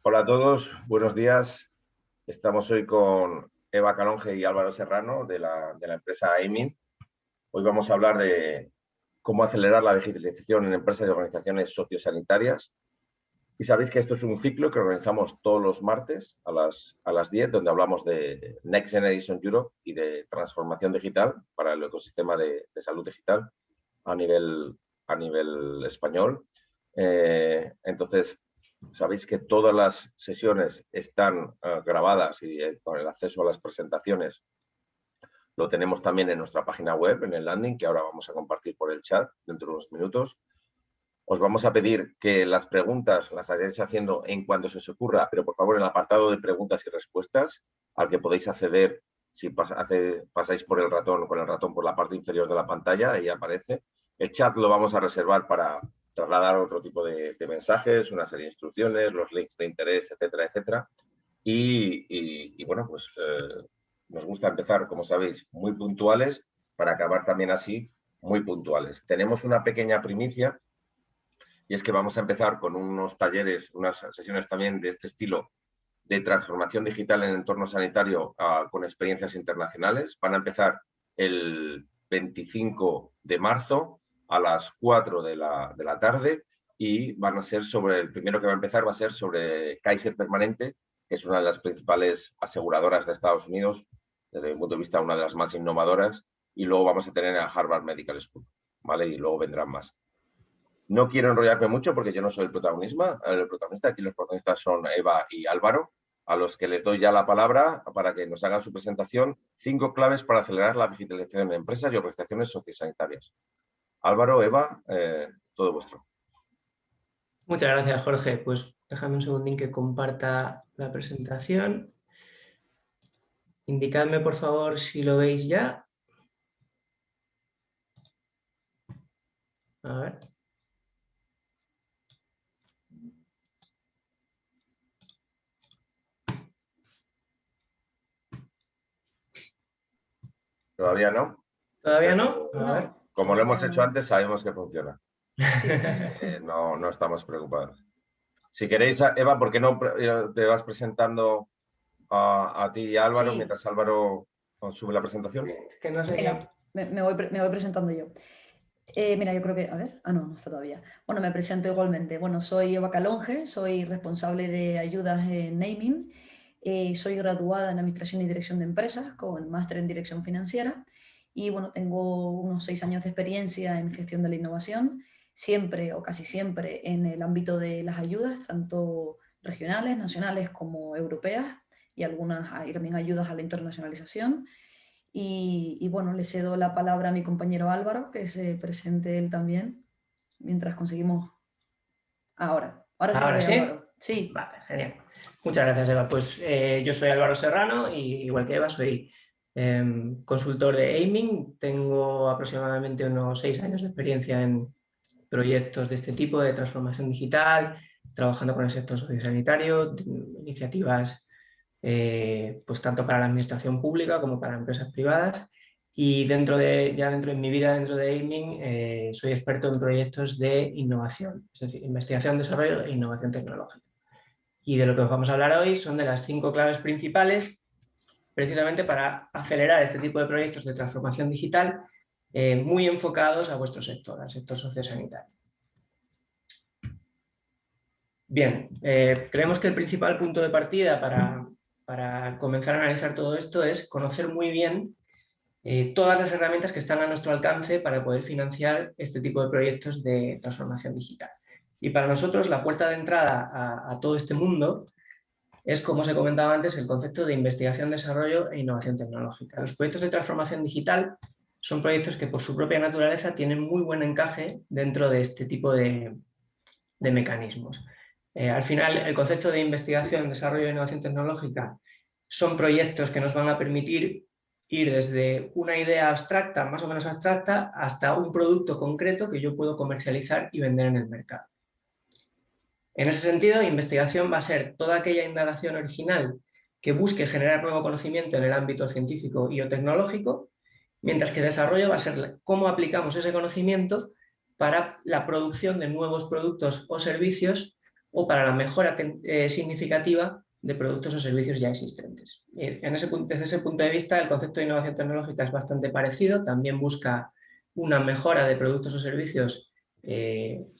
Hola a todos, buenos días. Estamos hoy con Eva Calonge y Álvaro Serrano de la empresa Aiming. Hoy vamos a hablar de cómo acelerar la digitalización en empresas y organizaciones sociosanitarias. Y sabéis que esto es un ciclo que organizamos todos los martes a las 10, donde hablamos de Next Generation Europe y de transformación digital para el ecosistema de salud digital a nivel español. Entonces, sabéis que todas las sesiones están grabadas y con el acceso a las presentaciones lo tenemos también en nuestra página web, en el landing, que ahora vamos a compartir por el chat dentro de unos minutos. Os vamos a pedir que las preguntas las hayáis haciendo en cuanto se os ocurra, pero por favor en el apartado de preguntas y respuestas, al que podéis acceder si pasáis por el ratón, con el ratón por la parte inferior de la pantalla, ahí aparece. El chat lo vamos a reservar para trasladar otro tipo de mensajes, una serie de instrucciones, los links de interés, etcétera, etcétera. Y bueno, pues nos gusta empezar, como sabéis, muy puntuales para acabar también así muy puntuales. Tenemos una pequeña primicia y es que vamos a empezar con unos talleres, unas sesiones también de este estilo de transformación digital en entorno sanitario con experiencias internacionales. Van a empezar el 25 de marzo a las 4 de la tarde y van a ser sobre, el primero que va a empezar va a ser sobre Kaiser Permanente, que es una de las principales aseguradoras de Estados Unidos, desde mi punto de vista una de las más innovadoras, y luego vamos a tener a Harvard Medical School, ¿vale? Y luego vendrán más. No quiero enrollarme mucho porque yo no soy el protagonista. Aquí los protagonistas son Eva y Álvaro, a los que les doy ya la palabra para que nos hagan su presentación. 5 claves para acelerar la digitalización en empresas y organizaciones sociosanitarias. Álvaro, Eva, todo vuestro. Muchas gracias, Jorge. Pues déjame un segundín que comparta la presentación. Indicadme, por favor, si lo veis ya. A ver. ¿Todavía no? ¿Todavía no? A ver. Como lo hemos hecho antes, sabemos que funciona. No estamos preocupados. Si queréis, Eva, ¿por qué no te vas presentando a ti y a Álvaro mientras Álvaro sube la presentación? Es que no sé. Venga, me voy presentando yo. Mira, yo creo que, a ver, no está todavía. Bueno, me presento igualmente. Bueno, soy Eva Calonge, soy responsable de ayudas en Naming. Soy graduada en Administración y Dirección de Empresas con máster en Dirección Financiera y bueno, tengo unos 6 años de experiencia en gestión de la innovación, siempre o casi siempre en el ámbito de las ayudas, tanto regionales, nacionales como europeas y hay también ayudas a la internacionalización. Y bueno, le cedo la palabra a mi compañero Álvaro, que se presente él también, mientras conseguimos... Ahora sí se ve, ¿Sí? Álvaro. Sí. Vale, genial. Muchas gracias, Eva. Pues yo soy Álvaro Serrano y igual que Eva soy consultor de Aiming. Tengo aproximadamente unos 6 años de experiencia en proyectos de este tipo de transformación digital, trabajando con el sector sociosanitario, iniciativas pues tanto para la administración pública como para empresas privadas. Y dentro de mi vida, dentro de Aiming, soy experto en proyectos de innovación, es decir, investigación, desarrollo e innovación tecnológica. Y de lo que os vamos a hablar hoy son de las 5 claves principales, precisamente para acelerar este tipo de proyectos de transformación digital muy enfocados a vuestro sector, al sector sociosanitario. Bien, creemos que el principal punto de partida para comenzar a analizar todo esto es conocer muy bien todas las herramientas que están a nuestro alcance para poder financiar este tipo de proyectos de transformación digital. Y para nosotros la puerta de entrada a todo este mundo es, como os he comentado antes, el concepto de investigación, desarrollo e innovación tecnológica. Los proyectos de transformación digital son proyectos que por su propia naturaleza tienen muy buen encaje dentro de este tipo de mecanismos. Al final, el concepto de investigación, desarrollo e innovación tecnológica son proyectos que nos van a permitir ir desde una idea abstracta, más o menos abstracta, hasta un producto concreto que yo puedo comercializar y vender en el mercado. En ese sentido, investigación va a ser toda aquella indagación original que busque generar nuevo conocimiento en el ámbito científico y o tecnológico, mientras que desarrollo va a ser cómo aplicamos ese conocimiento para la producción de nuevos productos o servicios o para la mejora significativa de productos o servicios ya existentes. Desde ese punto de vista, el concepto de innovación tecnológica es bastante parecido, también busca una mejora de productos o servicios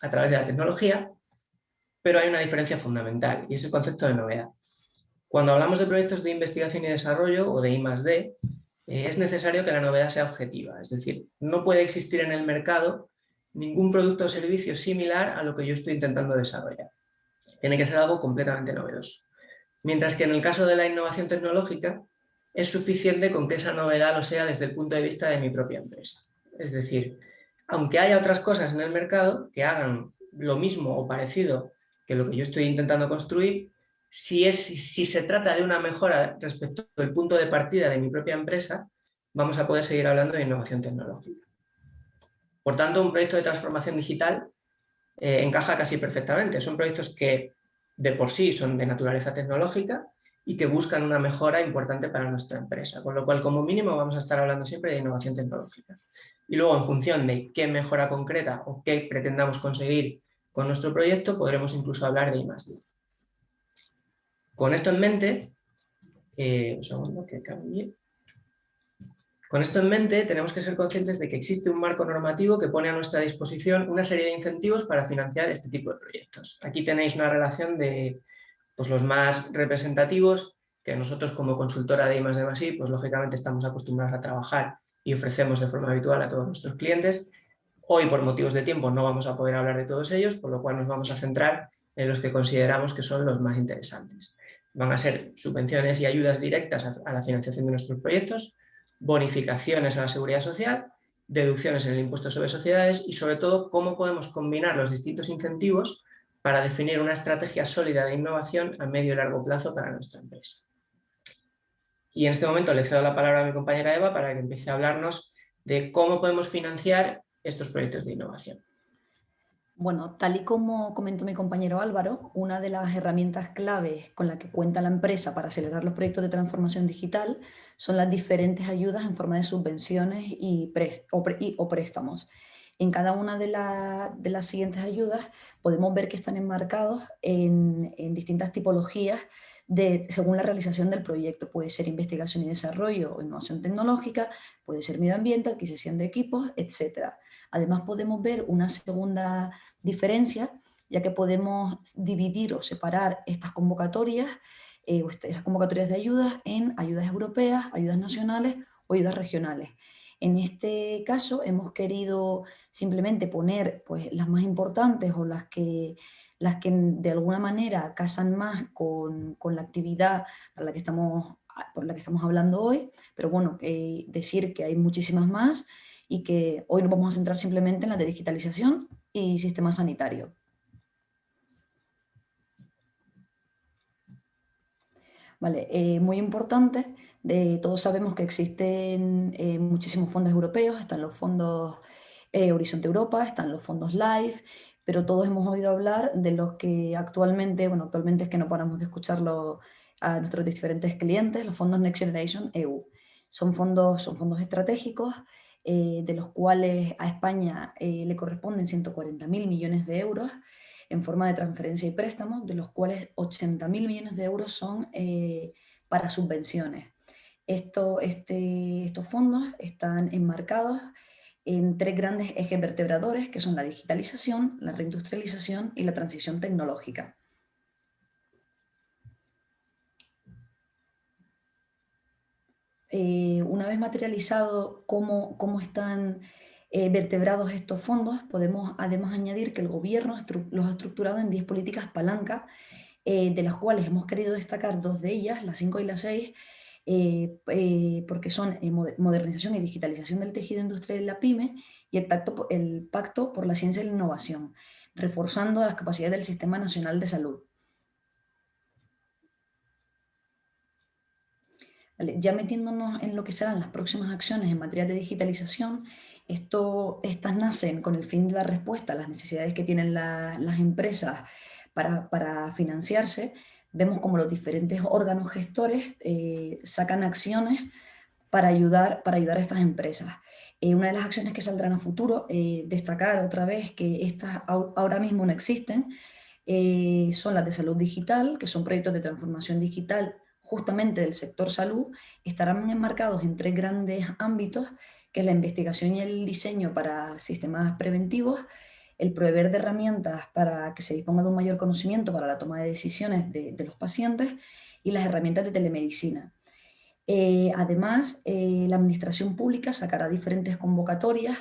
a través de la tecnología, pero hay una diferencia fundamental y es el concepto de novedad. Cuando hablamos de proyectos de investigación y desarrollo o de I+D, es necesario que la novedad sea objetiva, es decir, no puede existir en el mercado ningún producto o servicio similar a lo que yo estoy intentando desarrollar. Tiene que ser algo completamente novedoso. Mientras que en el caso de la innovación tecnológica, es suficiente con que esa novedad lo sea desde el punto de vista de mi propia empresa. Es decir, aunque haya otras cosas en el mercado que hagan lo mismo o parecido que lo que yo estoy intentando construir, si se trata de una mejora respecto al punto de partida de mi propia empresa, vamos a poder seguir hablando de innovación tecnológica. Por tanto, un proyecto de transformación digital encaja casi perfectamente. Son proyectos que de por sí son de naturaleza tecnológica y que buscan una mejora importante para nuestra empresa, con lo cual como mínimo vamos a estar hablando siempre de innovación tecnológica. Y luego en función de qué mejora concreta o qué pretendamos conseguir con nuestro proyecto, podremos incluso hablar de I+D. Con esto en mente, un segundo que cambie. Con esto en mente, tenemos que ser conscientes de que existe un marco normativo que pone a nuestra disposición una serie de incentivos para financiar este tipo de proyectos. Aquí tenéis una relación de los más representativos que nosotros como consultora de I+D+I, pues lógicamente estamos acostumbrados a trabajar y ofrecemos de forma habitual a todos nuestros clientes. Hoy, por motivos de tiempo, no vamos a poder hablar de todos ellos, por lo cual nos vamos a centrar en los que consideramos que son los más interesantes. Van a ser subvenciones y ayudas directas a la financiación de nuestros proyectos, bonificaciones a la seguridad social, deducciones en el impuesto sobre sociedades y, sobre todo, cómo podemos combinar los distintos incentivos para definir una estrategia sólida de innovación a medio y largo plazo para nuestra empresa. Y en este momento le cedo la palabra a mi compañera Eva para que empiece a hablarnos de cómo podemos financiar estos proyectos de innovación. Bueno, tal y como comentó mi compañero Álvaro, una de las herramientas claves con la que cuenta la empresa para acelerar los proyectos de transformación digital son las diferentes ayudas en forma de subvenciones o préstamos. En cada una de las siguientes ayudas podemos ver que están enmarcados en distintas tipologías según la realización del proyecto. Puede ser investigación y desarrollo o innovación tecnológica, puede ser medio ambiente, adquisición de equipos, etc. Además podemos ver una segunda diferencia, ya que podemos dividir o separar estas convocatorias de ayudas en ayudas europeas, ayudas nacionales o ayudas regionales. En este caso hemos querido simplemente poner pues, las más importantes o las que de alguna manera casan más con la actividad por la que estamos hablando hoy, pero bueno, decir que hay muchísimas más y que hoy nos vamos a centrar simplemente en la de digitalización y sistema sanitario. Vale, muy importante, todos sabemos que existen muchísimos fondos europeos, están los fondos Horizonte Europa, están los fondos LIFE, pero todos hemos oído hablar de los que actualmente es que no paramos de escucharlo a nuestros diferentes clientes, los fondos Next Generation EU. Son fondos estratégicos de los cuales a España le corresponden 140.000 millones de euros en forma de transferencia y préstamos, de los cuales 80.000 millones de euros son para subvenciones. Estos fondos están enmarcados en 3 grandes ejes vertebradores, que son la digitalización, la reindustrialización y la transición tecnológica. Una vez materializado cómo están vertebrados estos fondos, podemos además añadir que el gobierno los ha estructurado en 10 políticas palanca, de las cuales hemos querido destacar 2 de ellas, la 5 y la 6, porque son modernización y digitalización del tejido industrial en la PYME y el Pacto por la Ciencia y la Innovación, reforzando las capacidades del Sistema Nacional de Salud. Vale, ya metiéndonos en lo que serán las próximas acciones en materia de digitalización, estas nacen con el fin de dar respuesta a las necesidades que tienen las empresas para financiarse. Vemos como los diferentes órganos gestores sacan acciones para ayudar a estas empresas. Una de las acciones que saldrán a futuro, destacar otra vez que estas ahora mismo no existen, son las de salud digital, que son proyectos de transformación digital justamente del sector salud. Estarán enmarcados en 3 grandes ámbitos, que es la investigación y el diseño para sistemas preventivos, el proveer de herramientas para que se disponga de un mayor conocimiento para la toma de decisiones de los pacientes, y las herramientas de telemedicina. Además, la administración pública sacará diferentes convocatorias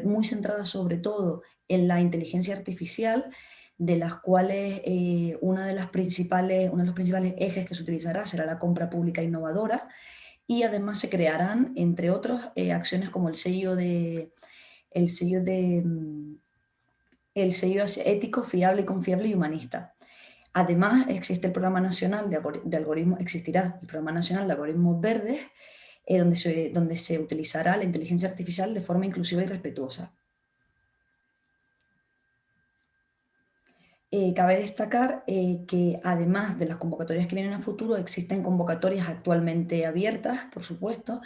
muy centradas sobre todo en la inteligencia artificial, de las cuales uno de los principales ejes que se utilizará será la compra pública innovadora, y además se crearán, entre otros, acciones como el sello ético, fiable, confiable y humanista. Además, existe el Programa Nacional existirá el Programa Nacional de Algoritmos Verdes, donde se utilizará la inteligencia artificial de forma inclusiva y respetuosa. Cabe destacar que además de las convocatorias que vienen a futuro, existen convocatorias actualmente abiertas, por supuesto.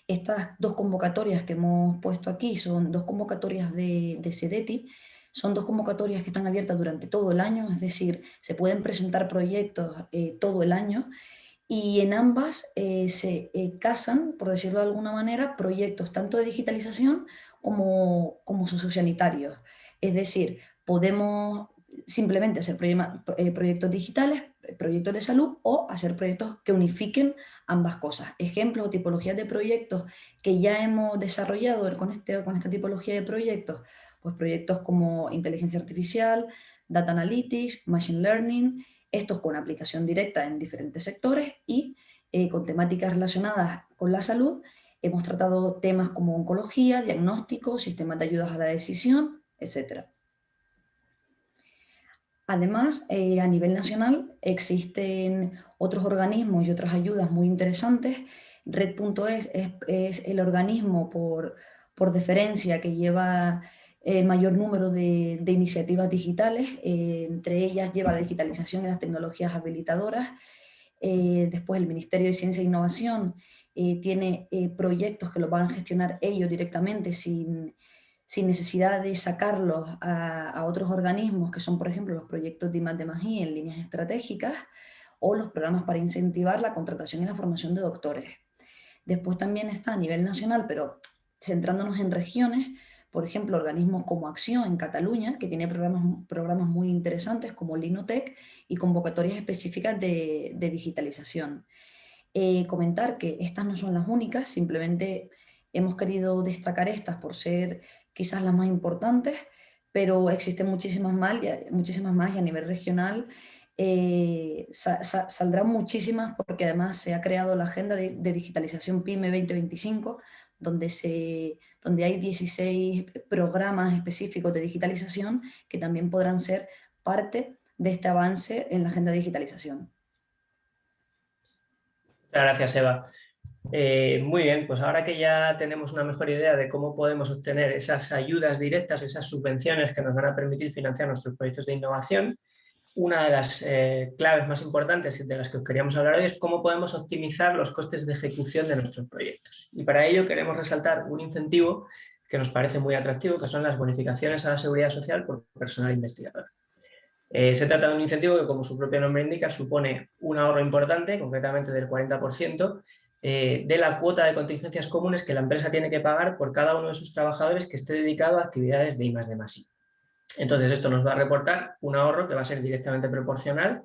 Estas 2 convocatorias que hemos puesto aquí son 2 convocatorias de CDETI. Son 2 convocatorias que están abiertas durante todo el año, es decir, se pueden presentar proyectos todo el año, y en ambas se casan, por decirlo de alguna manera, proyectos tanto de digitalización como sociosanitarios. Es decir, podemos simplemente hacer proyectos digitales, proyectos de salud, o hacer proyectos que unifiquen ambas cosas. Ejemplos o tipologías de proyectos que ya hemos desarrollado con esta tipología de proyectos, pues proyectos como inteligencia artificial, data analytics, machine learning, estos con aplicación directa en diferentes sectores, y con temáticas relacionadas con la salud. Hemos tratado temas como oncología, diagnóstico, sistemas de ayudas a la decisión, etc. Además, a nivel nacional existen otros organismos y otras ayudas muy interesantes. Red.es es el organismo por deferencia que lleva el mayor número de iniciativas digitales, entre ellas lleva la digitalización y las tecnologías habilitadoras. Después el Ministerio de Ciencia e Innovación tiene proyectos que los van a gestionar ellos directamente sin necesidad de sacarlos a otros organismos, que son, por ejemplo, los proyectos de I+D+I en líneas estratégicas, o los programas para incentivar la contratación y la formación de doctores. Después también está a nivel nacional, pero centrándonos en regiones, por ejemplo, organismos como Acción en Cataluña, que tiene programas muy interesantes como Linotec y convocatorias específicas de digitalización. Comentar que estas no son las únicas, simplemente hemos querido destacar estas por ser quizás las más importantes, pero existen muchísimas más, y a nivel regional saldrán muchísimas, porque además se ha creado la Agenda de Digitalización PYME 2025, donde hay 16 programas específicos de digitalización que también podrán ser parte de este avance en la Agenda de Digitalización. Muchas gracias, Eva. Muy bien, pues ahora que ya tenemos una mejor idea de cómo podemos obtener esas ayudas directas, esas subvenciones que nos van a permitir financiar nuestros proyectos de innovación, una de las claves más importantes de las que os queríamos hablar hoy es cómo podemos optimizar los costes de ejecución de nuestros proyectos. Y para ello queremos resaltar un incentivo que nos parece muy atractivo, que son las bonificaciones a la seguridad social por personal investigador. Se trata de un incentivo que, como su propio nombre indica, supone un ahorro importante, concretamente del 40%, de la cuota de contingencias comunes que la empresa tiene que pagar por cada uno de sus trabajadores que esté dedicado a actividades de I+D+I. Entonces, esto nos va a reportar un ahorro que va a ser directamente proporcional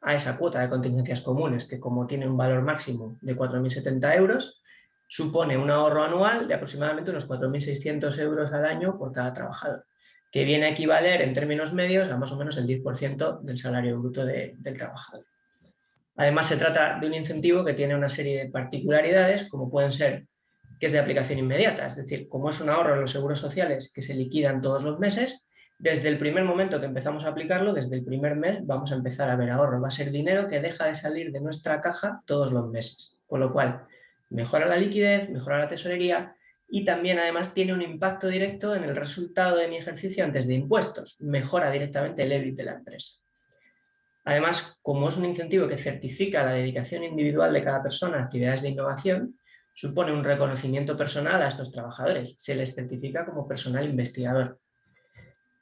a esa cuota de contingencias comunes, que como tiene un valor máximo de 4.070 euros, supone un ahorro anual de aproximadamente unos 4.600 euros al año por cada trabajador, que viene a equivaler en términos medios a más o menos el 10% del salario bruto del trabajador. Además, se trata de un incentivo que tiene una serie de particularidades, como pueden ser que es de aplicación inmediata, es decir, como es un ahorro en los seguros sociales que se liquidan todos los meses, desde el primer momento que empezamos a aplicarlo, desde el primer mes, vamos a empezar a ver ahorro. Va a ser dinero que deja de salir de nuestra caja todos los meses, con lo cual mejora la liquidez, mejora la tesorería y también además tiene un impacto directo en el resultado de mi ejercicio antes de impuestos, mejora directamente el EBIT de la empresa. Además, como es un incentivo que certifica la dedicación individual de cada persona a actividades de innovación, supone un reconocimiento personal a estos trabajadores, se les certifica como personal investigador.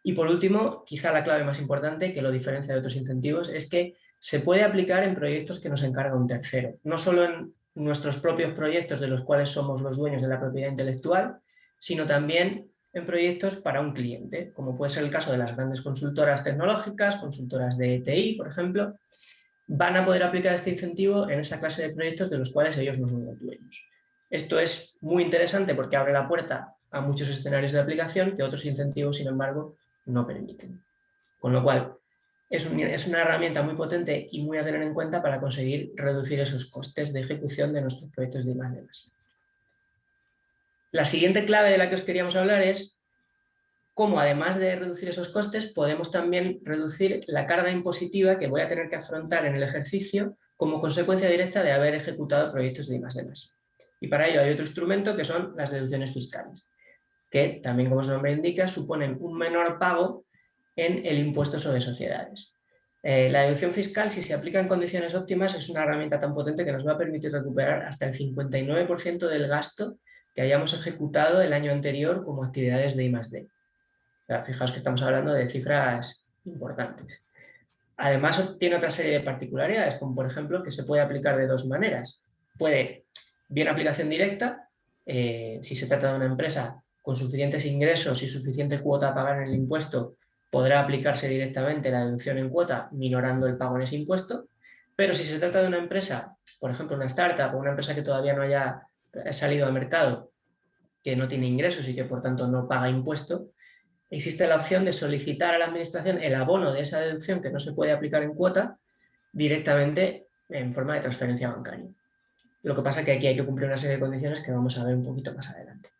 Y por último, quizá la clave más importante que lo diferencia de otros incentivos es que se puede aplicar en proyectos que nos encarga un tercero, no solo en nuestros propios proyectos de los cuales somos los dueños de la propiedad intelectual, sino también en proyectos para un cliente, como puede ser el caso de las grandes consultoras tecnológicas, consultoras de TI, por ejemplo, van a poder aplicar este incentivo en esa clase de proyectos de los cuales ellos no son los dueños. Esto es muy interesante porque abre la puerta a muchos escenarios de aplicación que otros incentivos, sin embargo, no permiten. Con lo cual, es una herramienta muy potente y muy a tener en cuenta para conseguir reducir esos costes de ejecución de nuestros proyectos de I+D+I. La siguiente clave de la que os queríamos hablar es cómo, además de reducir esos costes, podemos también reducir la carga impositiva que voy a tener que afrontar en el ejercicio como consecuencia directa de haber ejecutado proyectos de I+D+I. Y para ello hay otro instrumento que son las deducciones fiscales, que también, como su nombre indica, suponen un menor pago en el impuesto sobre sociedades. La deducción fiscal, si se aplica en condiciones óptimas, es una herramienta tan potente que nos va a permitir recuperar hasta el 59% del gasto que hayamos ejecutado el año anterior como actividades de I+D. O sea, fijaos que estamos hablando de cifras importantes. Además, tiene otra serie de particularidades, como por ejemplo que se puede aplicar de dos maneras. Puede, bien aplicación directa, si se trata de una empresa con suficientes ingresos y suficiente cuota a pagar en el impuesto, podrá aplicarse directamente la deducción en cuota, minorando el pago en ese impuesto. Pero si se trata de una empresa, por ejemplo una startup o una empresa que todavía no haya salido al mercado, que no tiene ingresos y que por tanto no paga impuesto, existe la opción de solicitar a la administración el abono de esa deducción que no se puede aplicar en cuota directamente en forma de transferencia bancaria. Lo que pasa es que aquí hay que cumplir una serie de condiciones que vamos a ver un poquito más adelante.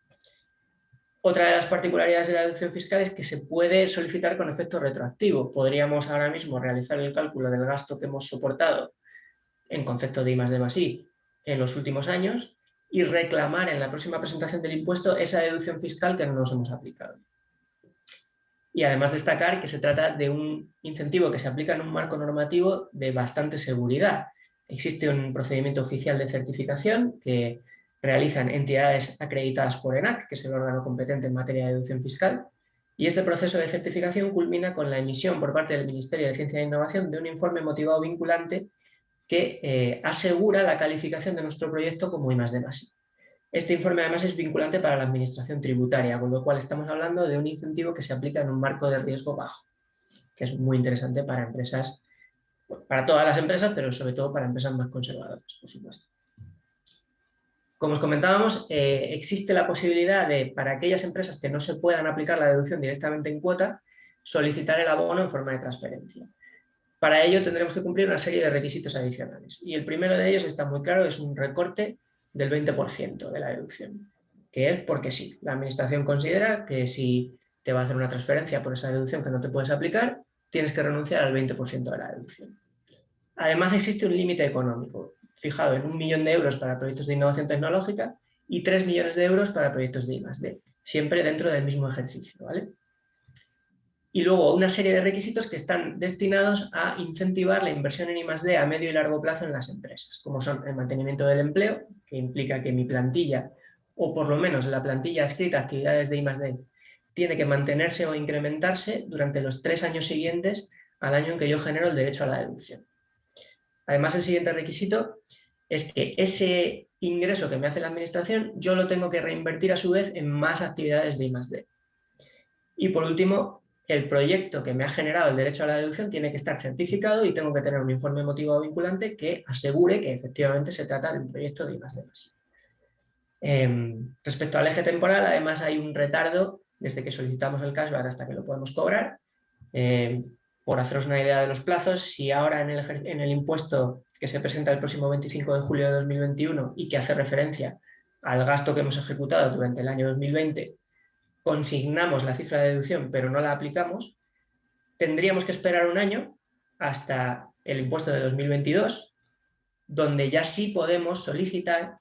Otra de las particularidades de la deducción fiscal es que se puede solicitar con efecto retroactivo. Podríamos ahora mismo realizar el cálculo del gasto que hemos soportado en concepto de I+D+I en los últimos años y reclamar en la próxima presentación del impuesto esa deducción fiscal que no nos hemos aplicado. Y además destacar que se trata de un incentivo que se aplica en un marco normativo de bastante seguridad. Existe un procedimiento oficial de certificación que realizan entidades acreditadas por ENAC, que es el órgano competente en materia de deducción fiscal, y este proceso de certificación culmina con la emisión por parte del Ministerio de Ciencia e Innovación de un informe motivado vinculante que asegura la calificación de nuestro proyecto como I+D+I. Este informe además es vinculante para la administración tributaria, con lo cual estamos hablando de un incentivo que se aplica en un marco de riesgo bajo, que es muy interesante para empresas, para todas las empresas, pero sobre todo para empresas más conservadoras, por supuesto. Como os comentábamos, existe la posibilidad de, para aquellas empresas que no se puedan aplicar la deducción directamente en cuota, solicitar el abono en forma de transferencia. Para ello tendremos que cumplir una serie de requisitos adicionales. Y el primero de ellos está muy claro, es un recorte del 20% de la deducción, que es porque sí. La administración considera que si te va a hacer una transferencia por esa deducción que no te puedes aplicar, tienes que renunciar al 20% de la deducción. Además existe un límite económico, fijado en 1 millón de euros para proyectos de innovación tecnológica y 3 millones de euros para proyectos de I+D, siempre dentro del mismo ejercicio, ¿vale? Y luego una serie de requisitos que están destinados a incentivar la inversión en I+D a medio y largo plazo en las empresas, como son el mantenimiento del empleo, que implica que mi plantilla, o por lo menos la plantilla adscrita a actividades de I+D, tiene que mantenerse o incrementarse durante los 3 años siguientes al año en que yo genero el derecho a la deducción. Además, el siguiente requisito es que ese ingreso que me hace la administración, yo lo tengo que reinvertir a su vez en más actividades de I+D. Y por último, el proyecto que me ha generado el derecho a la deducción tiene que estar certificado y tengo que tener un informe motivado vinculante que asegure que efectivamente se trata de un proyecto de I+D+I. Respecto al eje temporal, además hay un retardo desde que solicitamos el cashback hasta que lo podemos cobrar. Por haceros una idea de los plazos, si ahora en el impuesto que se presenta el próximo 25 de julio de 2021 y que hace referencia al gasto que hemos ejecutado durante el año 2020, consignamos la cifra de deducción pero no la aplicamos, tendríamos que esperar un año hasta el impuesto de 2022, donde ya sí podemos solicitar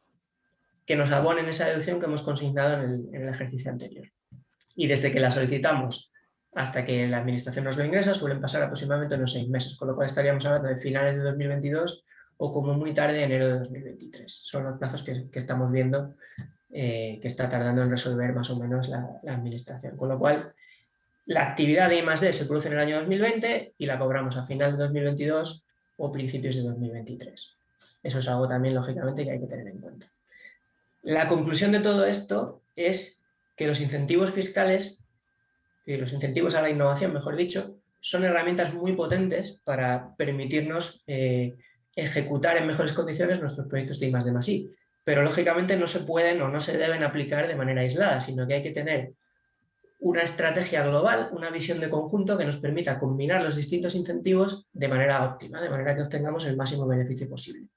que nos abonen esa deducción que hemos consignado en el ejercicio anterior. Y desde que la solicitamos hasta que la administración nos lo ingresa suelen pasar aproximadamente unos 6 meses, con lo cual estaríamos hablando de finales de 2022 o como muy tarde enero de 2023. Son los plazos que estamos viendo que está tardando en resolver más o menos la administración. Con lo cual, La actividad de I+D se produce en el año 2020 y la cobramos a final de 2022 o principios de 2023. Eso es algo también, lógicamente, que hay que tener en cuenta. La conclusión de todo esto es que los incentivos fiscales, los incentivos a la innovación, mejor dicho, son herramientas muy potentes para permitirnos ejecutar en mejores condiciones nuestros proyectos de I+D+I. Pero, lógicamente, no se pueden o no se deben aplicar de manera aislada, sino que hay que tener una estrategia global, una visión de conjunto que nos permita combinar los distintos incentivos de manera óptima, de manera que obtengamos el máximo beneficio posible.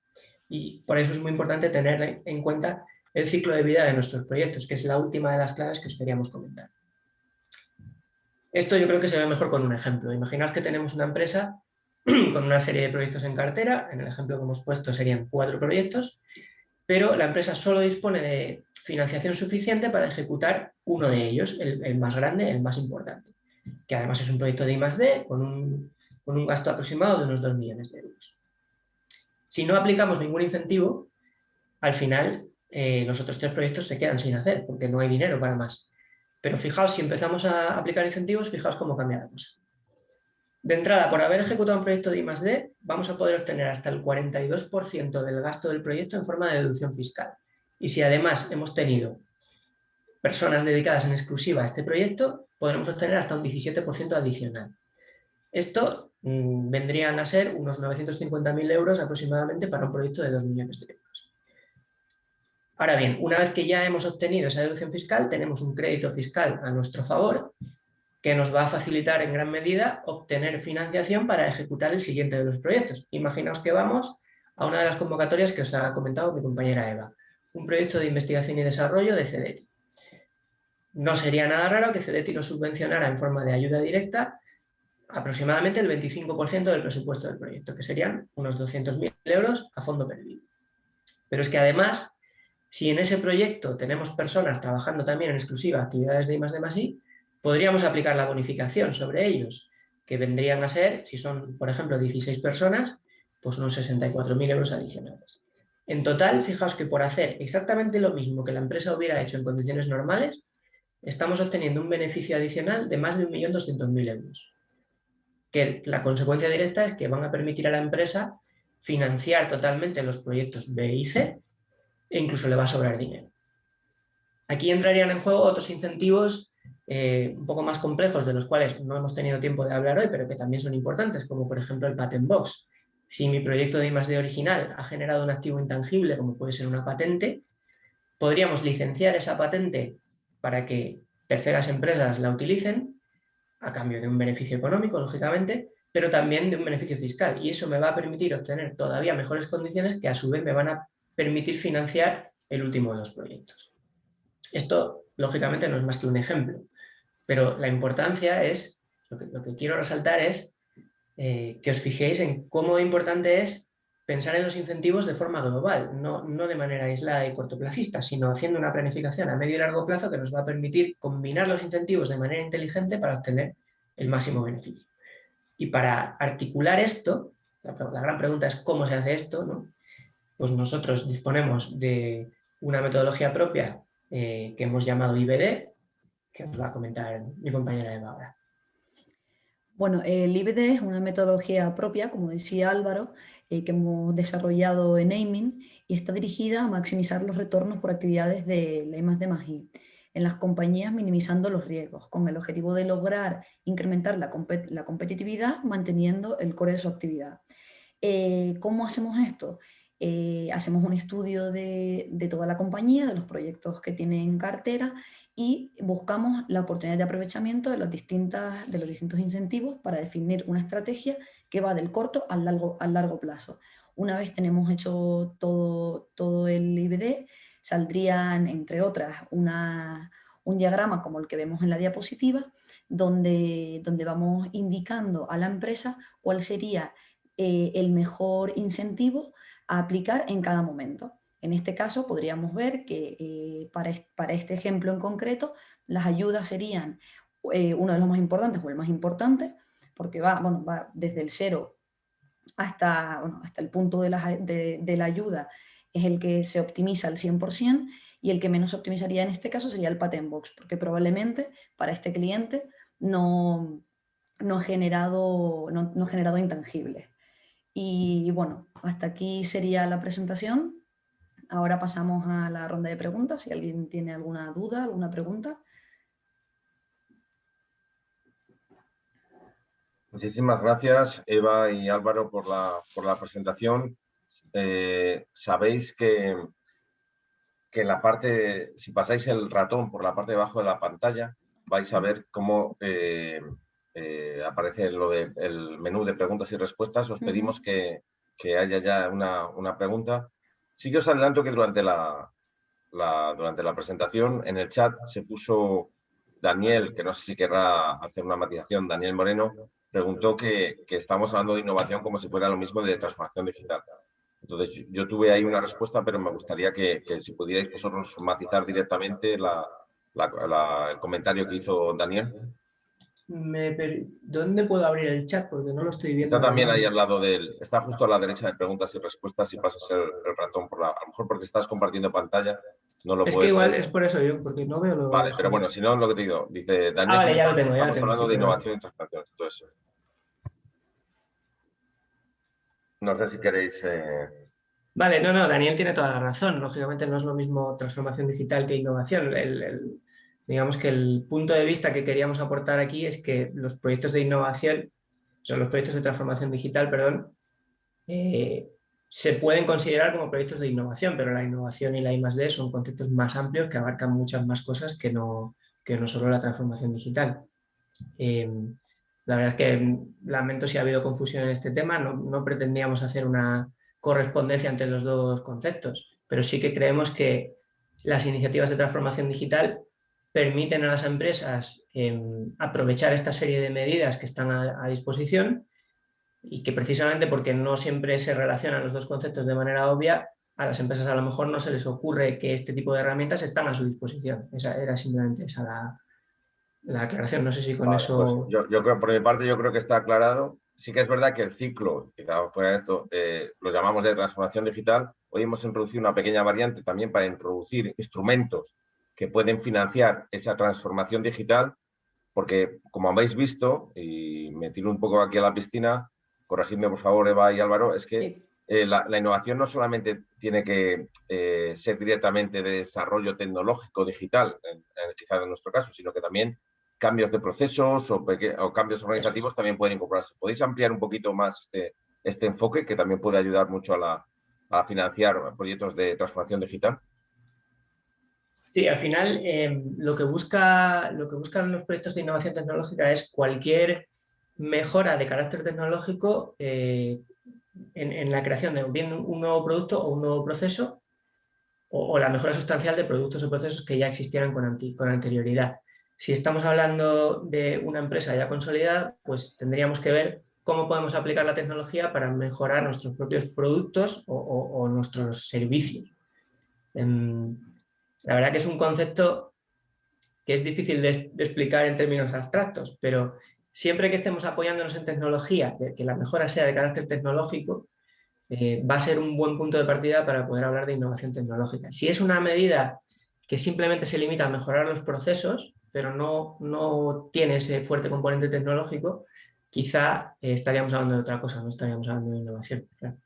Y por eso es muy importante tener en cuenta el ciclo de vida de nuestros proyectos, que es la última de las claves que os queríamos comentar. Esto yo creo que se ve mejor con un ejemplo. Imaginad que tenemos una empresa con una serie de proyectos en cartera, en el ejemplo que hemos puesto serían 4 proyectos, pero la empresa solo dispone de financiación suficiente para ejecutar uno de ellos, el más grande, el más importante, que además es un proyecto de I+D con un gasto aproximado de unos 2 millones de euros. Si no aplicamos ningún incentivo, al final los otros 3 proyectos se quedan sin hacer, porque no hay dinero para más. Pero fijaos, si empezamos a aplicar incentivos, fijaos cómo cambia la cosa. De entrada, por haber ejecutado un proyecto de I+D, vamos a poder obtener hasta el 42% del gasto del proyecto en forma de deducción fiscal. Y si además hemos tenido personas dedicadas en exclusiva a este proyecto, podremos obtener hasta un 17% adicional. Esto vendrían a ser unos 950.000 euros aproximadamente para un proyecto de 2 millones de euros. Ahora bien, una vez que ya hemos obtenido esa deducción fiscal, tenemos un crédito fiscal a nuestro favor que nos va a facilitar en gran medida obtener financiación para ejecutar el siguiente de los proyectos. Imaginaos que vamos a una de las convocatorias que os ha comentado mi compañera Eva, un proyecto de investigación y desarrollo de CEDETI. No sería nada raro que CEDETI nos subvencionara en forma de ayuda directa aproximadamente el 25% del presupuesto del proyecto, que serían unos 200.000 euros a fondo perdido. Pero es que además, si en ese proyecto tenemos personas trabajando también en exclusiva actividades de I+D+I, podríamos aplicar la bonificación sobre ellos, que vendrían a ser, si son, por ejemplo, 16 personas, pues unos 64.000 euros adicionales. En total, fijaos que por hacer exactamente lo mismo que la empresa hubiera hecho en condiciones normales, estamos obteniendo un beneficio adicional de más de 1.200.000 euros. Que la consecuencia directa es que van a permitir a la empresa financiar totalmente los proyectos B y C e incluso le va a sobrar dinero. Aquí entrarían en juego otros incentivos un poco más complejos, de los cuales no hemos tenido tiempo de hablar hoy, pero que también son importantes, como por ejemplo el Patent Box. Si mi proyecto de I+D original ha generado un activo intangible, como puede ser una patente, podríamos licenciar esa patente para que terceras empresas la utilicen, a cambio de un beneficio económico, lógicamente, pero también de un beneficio fiscal. Y eso me va a permitir obtener todavía mejores condiciones que a su vez me van a permitir financiar el último de los proyectos. Esto, lógicamente, no es más que un ejemplo, pero la importancia es, lo que quiero resaltar es que os fijéis en cómo importante es pensar en los incentivos de forma global, no de manera aislada y cortoplacista, sino haciendo una planificación a medio y largo plazo que nos va a permitir combinar los incentivos de manera inteligente para obtener el máximo beneficio. Y para articular esto, la gran pregunta es cómo se hace esto, ¿no? Pues nosotros disponemos de una metodología propia que hemos llamado IBD, que os va a comentar mi compañera Eva ahora. Bueno, el IBD es una metodología propia, como decía Álvaro, que hemos desarrollado en Aiming y está dirigida a maximizar los retornos por actividades de la I+D+I en las compañías, minimizando los riesgos, con el objetivo de lograr incrementar la competitividad manteniendo el core de su actividad. ¿Cómo hacemos esto? Hacemos un estudio de toda la compañía, de los proyectos que tiene en cartera y buscamos la oportunidad de aprovechamiento de los distintos incentivos para definir una estrategia que va del corto al largo plazo. Una vez tenemos hecho todo el IBD, saldrían, entre otras, un diagrama como el que vemos en la diapositiva, donde vamos indicando a la empresa cuál sería el mejor incentivo a aplicar en cada momento. En este caso podríamos ver que para este ejemplo en concreto las ayudas serían uno de los más importantes o el más importante, porque va desde el 0 hasta el punto de la ayuda, es el que se optimiza al 100%, y el que menos se optimizaría en este caso sería el Patent Box, porque probablemente para este cliente no, no he generado intangibles. Y bueno, hasta aquí sería la presentación. Ahora pasamos a la ronda de preguntas. Si alguien tiene alguna duda, alguna pregunta. Muchísimas gracias, Eva y Álvaro, por la presentación. Sabéis que en la parte, si pasáis el ratón por la parte de abajo de la pantalla, vais a ver cómo aparece el menú de preguntas y respuestas. Os pedimos que haya ya una pregunta. Sí que os adelanto que durante la presentación en el chat se puso Daniel, que no sé si querrá hacer una matización, Daniel Moreno, preguntó que estamos hablando de innovación como si fuera lo mismo de transformación digital. Entonces, yo tuve ahí una respuesta, pero me gustaría que si pudierais vosotros matizar directamente el comentario que hizo Daniel. ¿Dónde puedo abrir el chat? Porque no lo estoy viendo. Está también ahí al lado está justo a la derecha de preguntas y respuestas si pasas el ratón a lo mejor porque estás compartiendo pantalla, no lo Es que puedes igual ver. es por eso yo, porque no veo los... Vale, pero bueno, si no, lo que te digo, dice Daniel, vale, ya lo tengo, estamos hablando sí, de innovación y transformación. Entonces, no sé si queréis... Vale, no, Daniel tiene toda la razón. Lógicamente no es lo mismo transformación digital que innovación. Digamos que el punto de vista que queríamos aportar aquí es que los proyectos de innovación, o sea, los proyectos de transformación digital, perdón, se pueden considerar como proyectos de innovación, pero la innovación y la I+D son conceptos más amplios que abarcan muchas más cosas que no solo la transformación digital. La verdad es que lamento si ha habido confusión en este tema, no pretendíamos hacer una correspondencia entre los dos conceptos, pero sí que creemos que las iniciativas de transformación digital permiten a las empresas aprovechar esta serie de medidas que están a disposición y que precisamente porque no siempre se relacionan los dos conceptos de manera obvia, a las empresas a lo mejor no se les ocurre que este tipo de herramientas están a su disposición. Era simplemente esa la aclaración. No sé si con Vale, pues eso... yo creo, por mi parte, yo creo que está aclarado. Sí que es verdad que el ciclo, quizá fuera esto, lo llamamos de transformación digital. Hoy hemos introducido una pequeña variante también para introducir instrumentos que pueden financiar esa transformación digital, porque como habéis visto, y me tiro un poco aquí a la piscina, corregidme por favor Eva y Álvaro, es que Sí. La innovación no solamente tiene que ser directamente de desarrollo tecnológico digital, quizá en nuestro caso, sino que también cambios de procesos o cambios organizativos también pueden incorporarse. ¿Podéis ampliar un poquito más este enfoque que también puede ayudar mucho a financiar proyectos de transformación digital? Sí, al final lo que buscan los proyectos de innovación tecnológica es cualquier mejora de carácter tecnológico en la creación de bien un nuevo producto o un nuevo proceso o la mejora sustancial de productos o procesos que ya existieran con anterioridad. Si estamos hablando de una empresa ya consolidada, pues tendríamos que ver cómo podemos aplicar la tecnología para mejorar nuestros propios productos o nuestros servicios. La verdad que es un concepto que es difícil de explicar en términos abstractos, pero siempre que estemos apoyándonos en tecnología, que la mejora sea de carácter tecnológico, va a ser un buen punto de partida para poder hablar de innovación tecnológica. Si es una medida que simplemente se limita a mejorar los procesos, pero no tiene ese fuerte componente tecnológico, quizá estaríamos hablando de otra cosa, no estaríamos hablando de innovación. Claro.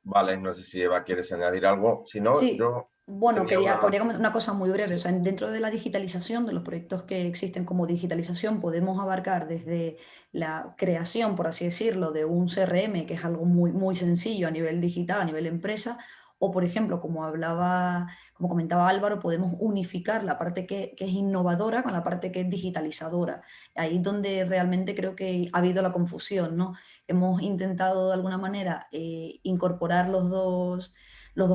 Vale, no sé si Eva quieres añadir algo. Si no, Sí, yo bueno, tenía quería una... comentar una cosa muy breve. Sí. O sea, dentro de la digitalización, de los proyectos que existen como digitalización, podemos abarcar desde la creación, por así decirlo, de un CRM, que es algo muy, muy sencillo a nivel digital, a nivel empresa, o por ejemplo, como comentaba Álvaro, podemos unificar la parte que es innovadora con la parte que es digitalizadora. Ahí es donde realmente creo que ha habido la confusión, ¿no? Hemos intentado de alguna manera incorporar los dos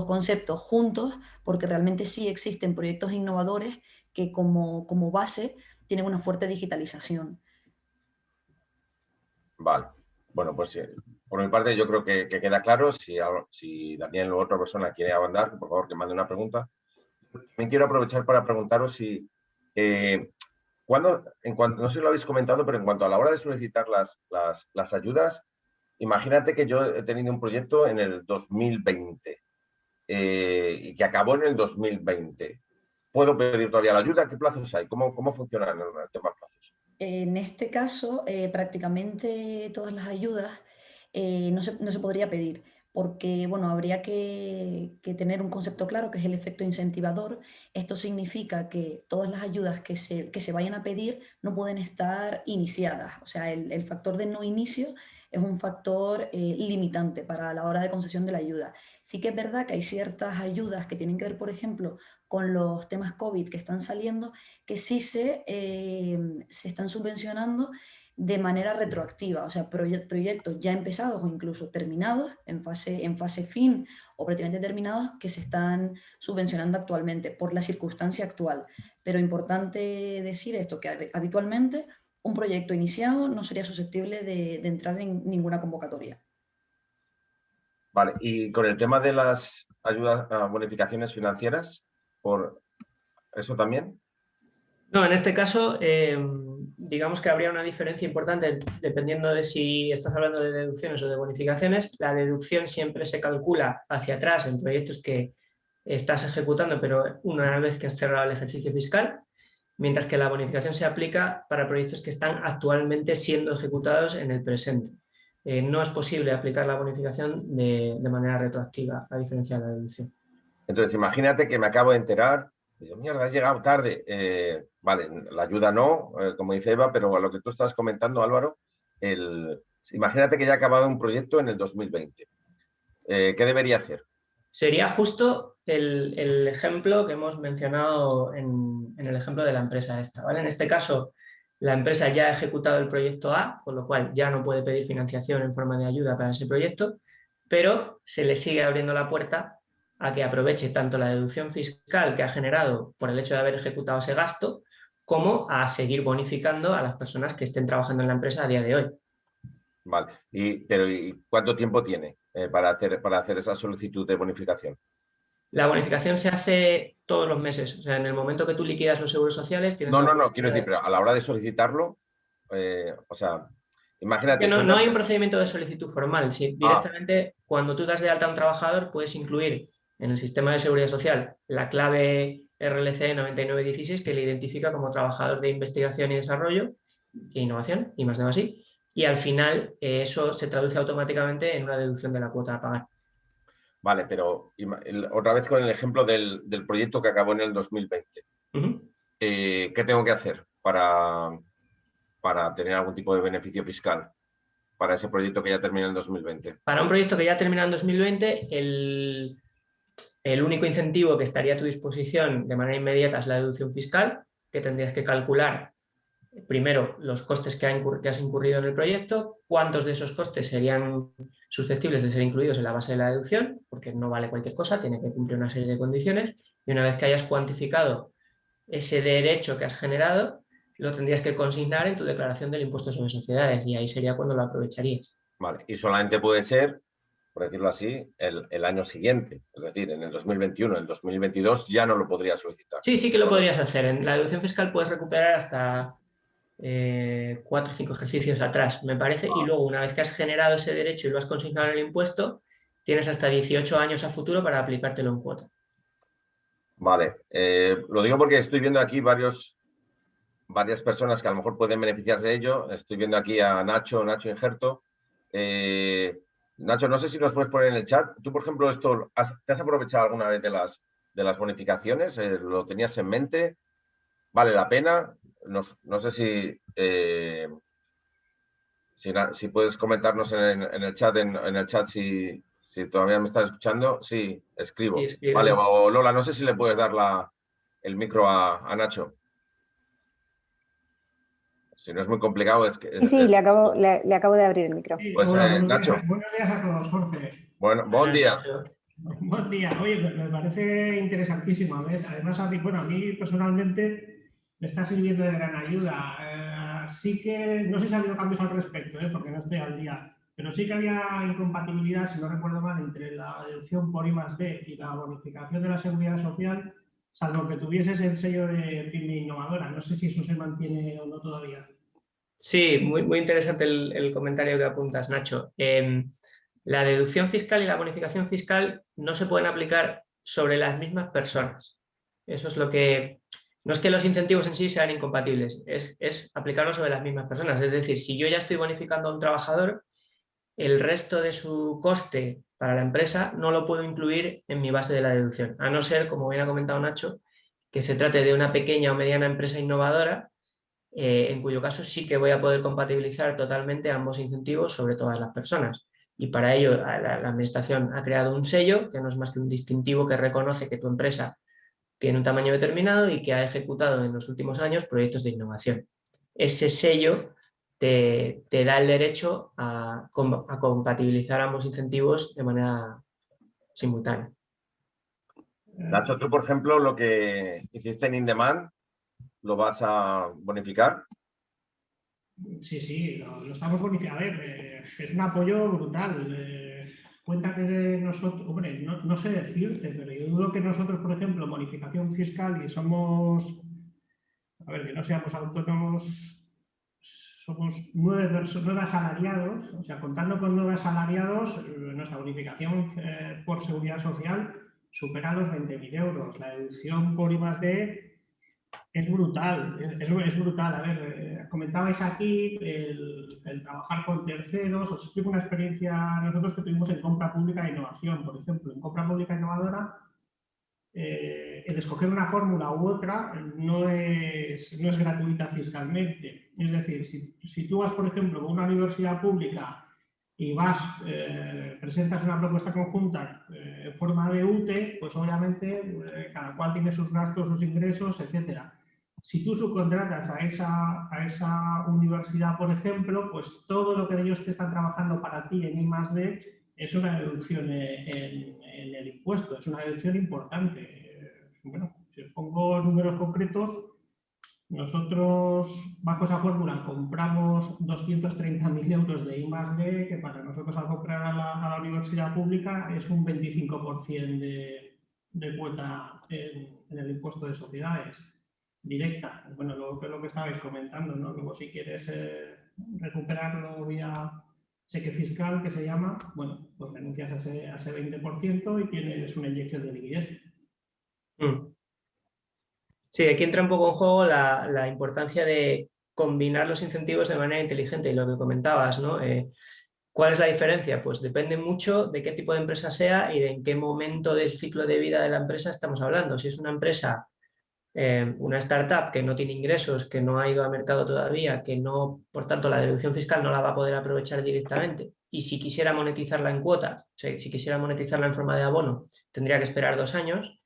conceptos juntos, porque realmente sí existen proyectos innovadores que como base tienen una fuerte digitalización. Vale. Bueno, pues por mi parte yo creo que queda claro. Si Daniel o otra persona quiere abundar, por favor que mande una pregunta. También quiero aprovechar para preguntaros si, no sé si lo habéis comentado, pero en cuanto a la hora de solicitar las ayudas, imagínate que yo he tenido un proyecto en el 2020 y que acabó en el 2020. puedo pedir todavía la ayuda? ¿Qué plazos hay? ¿Cómo funciona el tema de plazos? En este caso, prácticamente todas las ayudas no se podría pedir, porque bueno, habría que tener un concepto claro que es el efecto incentivador. Esto significa que todas las ayudas que se vayan a pedir no pueden estar iniciadas. O sea, el factor de no inicio es un factor limitante para la hora de concesión de la ayuda. Sí que es verdad que hay ciertas ayudas que tienen que ver, por ejemplo, con los temas COVID que están saliendo, que sí se están subvencionando de manera retroactiva, o sea, proyectos ya empezados o incluso terminados, en fase fin o prácticamente terminados, que se están subvencionando actualmente por la circunstancia actual. Pero importante decir esto, que habitualmente un proyecto iniciado no sería susceptible de entrar en ninguna convocatoria. Vale, y con el tema de las ayudas a bonificaciones financieras, ¿por eso también? No, en este caso, digamos que habría una diferencia importante dependiendo de si estás hablando de deducciones o de bonificaciones. La deducción siempre se calcula hacia atrás en proyectos que estás ejecutando, pero una vez que has cerrado el ejercicio fiscal, mientras que la bonificación se aplica para proyectos que están actualmente siendo ejecutados en el presente. No es posible aplicar la bonificación de manera retroactiva, a diferencia de la deducción. Entonces, imagínate que me acabo de enterar, y digo, mierda, has llegado tarde. Vale, la ayuda no, como dice Eva, pero a lo que tú estás comentando, Álvaro, imagínate que ya ha acabado un proyecto en el 2020. ¿Qué debería hacer? Sería justo el ejemplo que hemos mencionado en el ejemplo de la empresa esta, ¿vale? En este caso, la empresa ya ha ejecutado el proyecto A, con lo cual ya no puede pedir financiación en forma de ayuda para ese proyecto, pero se le sigue abriendo la puerta a que aproveche tanto la deducción fiscal que ha generado por el hecho de haber ejecutado ese gasto, como a seguir bonificando a las personas que estén trabajando en la empresa a día de hoy. Vale, pero ¿y cuánto tiempo tiene para hacer esa solicitud de bonificación? La bonificación se hace todos los meses. O sea, en el momento que tú liquidas los seguros sociales, tienes la No, oportunidad. quiero decir, pero a la hora de solicitarlo, o sea, imagínate, Que soy no una hay un empresa. procedimiento de solicitud formal. Si directamente, cuando tú das de alta a un trabajador, puedes incluir en el sistema de seguridad social la clave RLC 9916 que le identifica como trabajador de investigación y desarrollo e innovación, y más de así. Y al final eso se traduce automáticamente en una deducción de la cuota a pagar. Vale, pero otra vez con el ejemplo del proyecto que acabó en el 2020. ¿Qué tengo que hacer para tener algún tipo de beneficio fiscal para ese proyecto que ya termina en 2020? Para un proyecto que ya termina en 2020, el único incentivo que estaría a tu disposición de manera inmediata es la deducción fiscal, que tendrías que calcular primero los costes que has incurrido en el proyecto, cuántos de esos costes serían susceptibles de ser incluidos en la base de la deducción, porque no vale cualquier cosa, tiene que cumplir una serie de condiciones, y una vez que hayas cuantificado ese derecho que has generado, lo tendrías que consignar en tu declaración del impuesto sobre sociedades, y ahí sería cuando lo aprovecharías. Vale, y solamente puede ser, por decirlo así, el año siguiente, es decir, en el 2021, en el 2022 ya no lo podría solicitar. Sí, sí que lo podrías hacer. En la deducción fiscal puedes recuperar hasta 4 o 5 ejercicios atrás, me parece, y luego una vez que has generado ese derecho y lo has consignado en el impuesto, tienes hasta 18 años a futuro para aplicártelo en cuota. Vale, lo digo porque estoy viendo aquí varias personas que a lo mejor pueden beneficiarse de ello. Estoy viendo aquí a Nacho Injerto. Nacho, no sé si nos puedes poner en el chat. Tú, por ejemplo, ¿te has aprovechado alguna vez de las bonificaciones? ¿Lo tenías en mente? ¿Vale la pena? No sé si puedes comentarnos en el chat si todavía me estás escuchando. Sí, escribo. Sí, Vale, o Lola, no sé si le puedes dar el micro a Nacho. Si no es muy complicado, es que... Sí, le acabo de abrir el micro. Sí, Pues, hola, Nacho. Buenos días a todos, Jorge. Bueno, buen día. Buen día. Oye, me parece interesantísimo. ¿Ves? Además, a mí personalmente me está sirviendo de gran ayuda. Sí que, no sé si ha habido cambios al respecto, porque no estoy al día, pero sí que había incompatibilidad, si no recuerdo mal, entre la deducción por I+D y la bonificación de la seguridad social, salvo que tuvieses el sello de PYME innovadora. No sé si eso se mantiene o no todavía. Sí, muy interesante el comentario que apuntas, Nacho. La deducción fiscal y la bonificación fiscal no se pueden aplicar sobre las mismas personas. Eso es lo que... No es que los incentivos en sí sean incompatibles, es aplicarlos sobre las mismas personas. Es decir, si yo ya estoy bonificando a un trabajador, el resto de su coste para la empresa no lo puedo incluir en mi base de la deducción, a no ser, como bien ha comentado Nacho, que se trate de una pequeña o mediana empresa innovadora, en cuyo caso sí que voy a poder compatibilizar totalmente ambos incentivos sobre todas las personas. Y para ello la Administración ha creado un sello, que no es más que un distintivo que reconoce que tu empresa tiene un tamaño determinado y que ha ejecutado en los últimos años proyectos de innovación. Ese sello te da el derecho a compatibilizar ambos incentivos de manera simultánea. Nacho, tú, por ejemplo, lo que hiciste en InDemand, ¿lo vas a bonificar? Sí, lo estamos bonificando. A ver, es un apoyo brutal. Cuenta que nosotros, hombre, no sé decirte, pero yo dudo que nosotros, por ejemplo, bonificación fiscal y somos, a ver, que no seamos autónomos, somos 9 asalariados, o sea, contando con 9 asalariados, nuestra bonificación por seguridad social supera los 20.000 euros. La deducción por I+D es brutal, es brutal. A ver, comentabais aquí el trabajar con terceros. Os explico una experiencia nosotros que tuvimos en compra pública e innovación. Por ejemplo, en compra pública innovadora, el escoger una fórmula u otra no es gratuita fiscalmente. Es decir, si tú vas, por ejemplo, a una universidad pública y presentas una propuesta conjunta en forma de UTE, pues obviamente cada cual tiene sus gastos, sus ingresos, etcétera. Si tú subcontratas a esa universidad, por ejemplo, pues todo lo que ellos te están trabajando para ti en I+D es una deducción en el impuesto, es una deducción importante. Bueno, si os pongo números concretos, nosotros bajo esa fórmula compramos 230.000 euros de I+D, que para nosotros al comprar a la universidad pública es un 25% de cuota en el impuesto de sociedades directa. Bueno, luego que es lo que estabais comentando, ¿no? Luego si quieres recuperarlo vía cheque fiscal, que se llama, bueno, pues renuncias a ese 20% y tienes una inyección de liquidez. Sí, aquí entra un poco en juego la importancia de combinar los incentivos de manera inteligente y lo que comentabas, ¿no? ¿Cuál es la diferencia? Pues depende mucho de qué tipo de empresa sea y de en qué momento del ciclo de vida de la empresa estamos hablando. Si es una empresa, una startup que no tiene ingresos, que no ha ido al mercado todavía, que no, por tanto, la deducción fiscal no la va a poder aprovechar directamente. Y si quisiera monetizarla en cuotas, o sea, si quisiera monetizarla en forma de abono, tendría que esperar 2 años,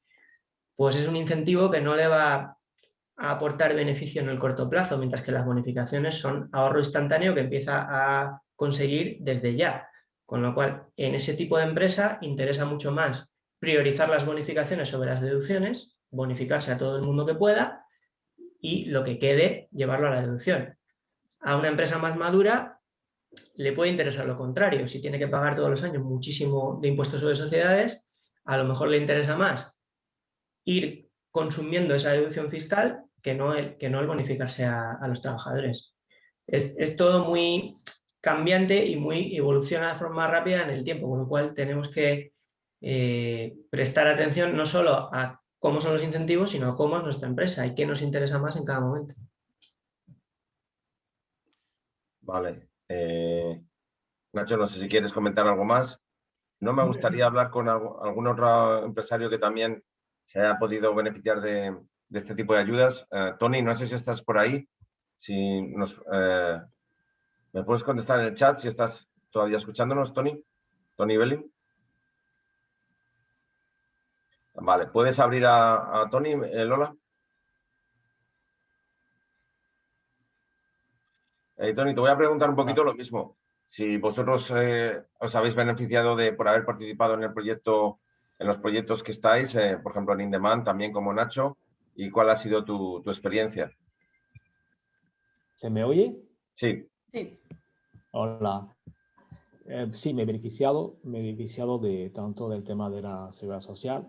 pues es un incentivo que no le va a aportar beneficio en el corto plazo, mientras que las bonificaciones son ahorro instantáneo que empieza a conseguir desde ya. Con lo cual, en ese tipo de empresa interesa mucho más priorizar las bonificaciones sobre las deducciones, bonificarse a todo el mundo que pueda y lo que quede, llevarlo a la deducción. A una empresa más madura le puede interesar lo contrario. Si tiene que pagar todos los años muchísimo de impuestos sobre sociedades, a lo mejor le interesa más ir consumiendo esa deducción fiscal que no el bonificarse a los trabajadores. Es todo muy cambiante y evoluciona de forma rápida en el tiempo, con lo cual tenemos que prestar atención no solo a cómo son los incentivos, sino a cómo es nuestra empresa y qué nos interesa más en cada momento. Vale. Nacho, no sé si quieres comentar algo más. No me gustaría hablar con algún otro empresario que también se haya podido beneficiar de este tipo de ayudas. Tony, no sé si estás por ahí. Si me puedes contestar en el chat si estás todavía escuchándonos, Tony. Tony Belling. Vale, ¿puedes abrir a Tony, Lola? Tony, te voy a preguntar un poquito lo mismo. Si vosotros os habéis beneficiado por haber participado en el proyecto, en los proyectos que estáis, por ejemplo en InDemand, también como Nacho, y cuál ha sido tu experiencia. ¿Se me oye? Sí. Sí. Hola. Sí, me he beneficiado de tanto del tema de la seguridad social.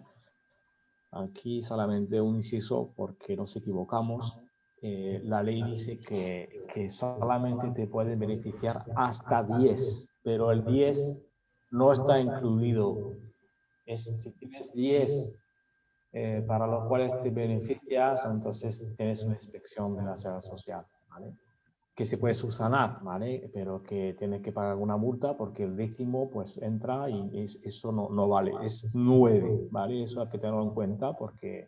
Aquí solamente un inciso porque nos equivocamos. La ley dice que solamente te pueden beneficiar hasta 10, pero el 10 no está incluido. Si tienes 10 para los cuales te beneficias, entonces tienes una inspección de la seguridad social, ¿vale? Que se puede subsanar, ¿vale? Pero que tienes que pagar una multa porque el décimo pues entra y eso no vale, es 9, ¿vale? Eso hay que tenerlo en cuenta porque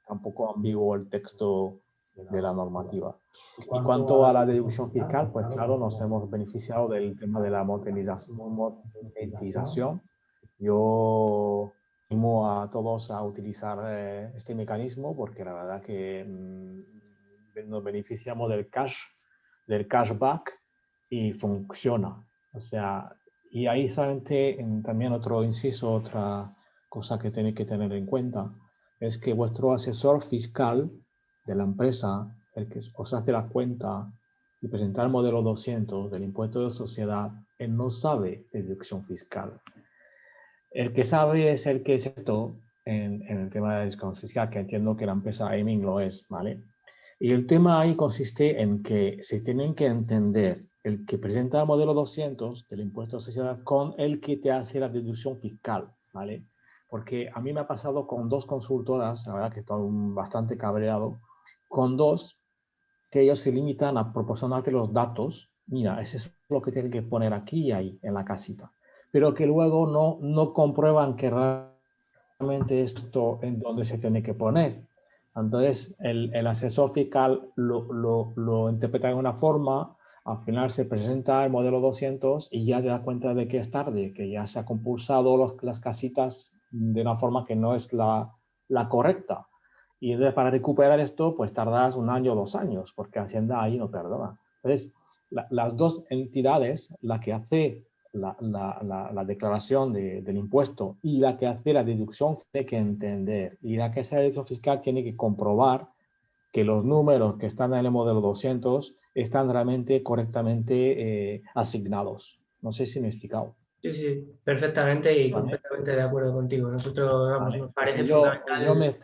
tampoco ambiguo el texto de la normativa. Y cuanto a la deducción fiscal, pues claro, nos hemos beneficiado del tema de la monetización. Yo animo a todos a utilizar este mecanismo porque la verdad que nos beneficiamos del cashback y funciona. O sea, y ahí solamente también otro inciso, otra cosa que tenéis que tener en cuenta es que vuestro asesor fiscal de la empresa, el que os hace la cuenta y presenta el modelo 200 del impuesto de sociedad, él no sabe de deducción fiscal. El que sabe es el que es esto en el tema de la deducción fiscal, que entiendo que la empresa Aiming lo es, ¿vale? Y el tema ahí consiste en que se tienen que entender el que presenta el modelo 200 del impuesto de sociedad con el que te hace la deducción fiscal, ¿vale? Porque a mí me ha pasado con 2 consultoras, la verdad que estoy bastante cabreado, con 2 que ellos se limitan a proporcionarte los datos. Mira, eso es lo que tienen que poner aquí y ahí, en la casita. Pero que luego no comprueban que realmente esto en dónde se tiene que poner. Entonces, el asesor fiscal lo interpreta de una forma, al final se presenta el modelo 200 y ya te das cuenta de que es tarde, que ya se ha compulsado las casitas de una forma que no es la correcta. Y entonces para recuperar esto, pues tardas 1 año o 2 años, porque Hacienda ahí no perdona. Entonces, las 2 entidades, la que hace la declaración del impuesto y la que hace la deducción, tiene que entender. Y la que hace la deducción fiscal tiene que comprobar que los números que están en el modelo 200 están realmente correctamente asignados. No sé si me he explicado. Sí, sí, perfectamente y ¿Vale? completamente de acuerdo contigo. Nosotros, vamos, ¿Vale? nos parece Yo, fundamental.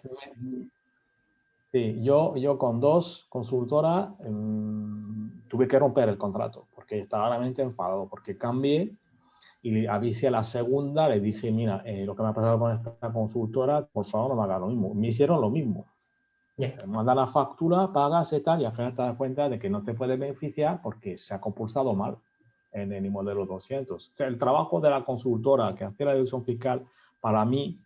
sí, yo con 2 consultoras tuve que romper el contrato porque estaba realmente enfadado, porque cambié y avisé a la segunda, le dije, mira, lo que me ha pasado con esta consultora, por favor no me haga lo mismo. Me hicieron lo mismo. Yeah. Se manda la factura, pagas y tal, y al final te das cuenta de que no te puede beneficiar porque se ha compulsado mal en el modelo 200. O sea, el trabajo de la consultora que hace la deducción fiscal, para mí,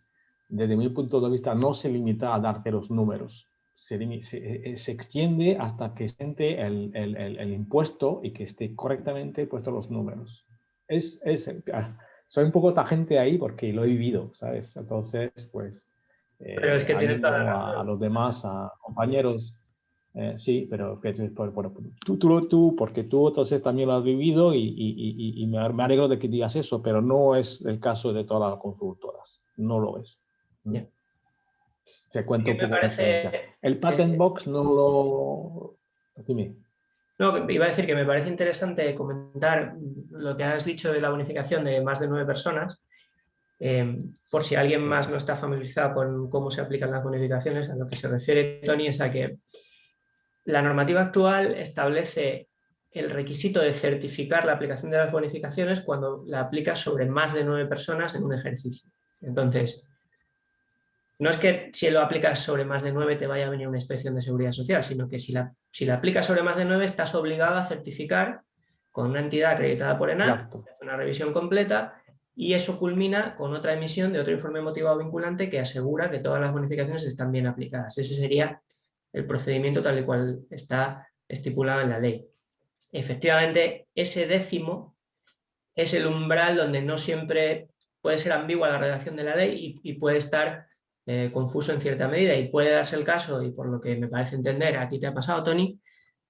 desde mi punto de vista, no se limita a darte los números. Se extiende hasta que siente el impuesto y que esté correctamente puestos los números. Soy un poco tangente ahí porque lo he vivido, ¿sabes? Entonces, pues, Pero es que tienes toda la animo razón. a los demás, a compañeros. Sí, pero tú, porque tú entonces también lo has vivido y me alegro de que digas eso, pero no es el caso de todas las consultoras. No lo es. Yeah. Te Sí cuento que un me poco la experiencia. parece, El Patent Box no lo... Dime. no, iba a decir que me parece interesante comentar lo que has dicho de la bonificación de más de 9 personas. Por si alguien más no está familiarizado con cómo se aplican las bonificaciones, a lo que se refiere Tony es a que la normativa actual establece el requisito de certificar la aplicación de las bonificaciones cuando la aplicas sobre más de 9 personas en un ejercicio. Entonces, no es que si lo aplicas sobre más de 9 te vaya a venir una inspección de seguridad social, sino que si la aplicas sobre más de 9 estás obligado a certificar con una entidad acreditada por ENAC, una revisión completa, y eso culmina con otra emisión de otro informe motivado vinculante que asegura que todas las bonificaciones están bien aplicadas. Ese sería el procedimiento tal y cual está estipulado en la ley. Efectivamente, ese décimo es el umbral donde no siempre puede ser ambigua la redacción de la ley y puede estar confuso en cierta medida, y puede darse el caso, y por lo que me parece entender, a ti te ha pasado, Tony,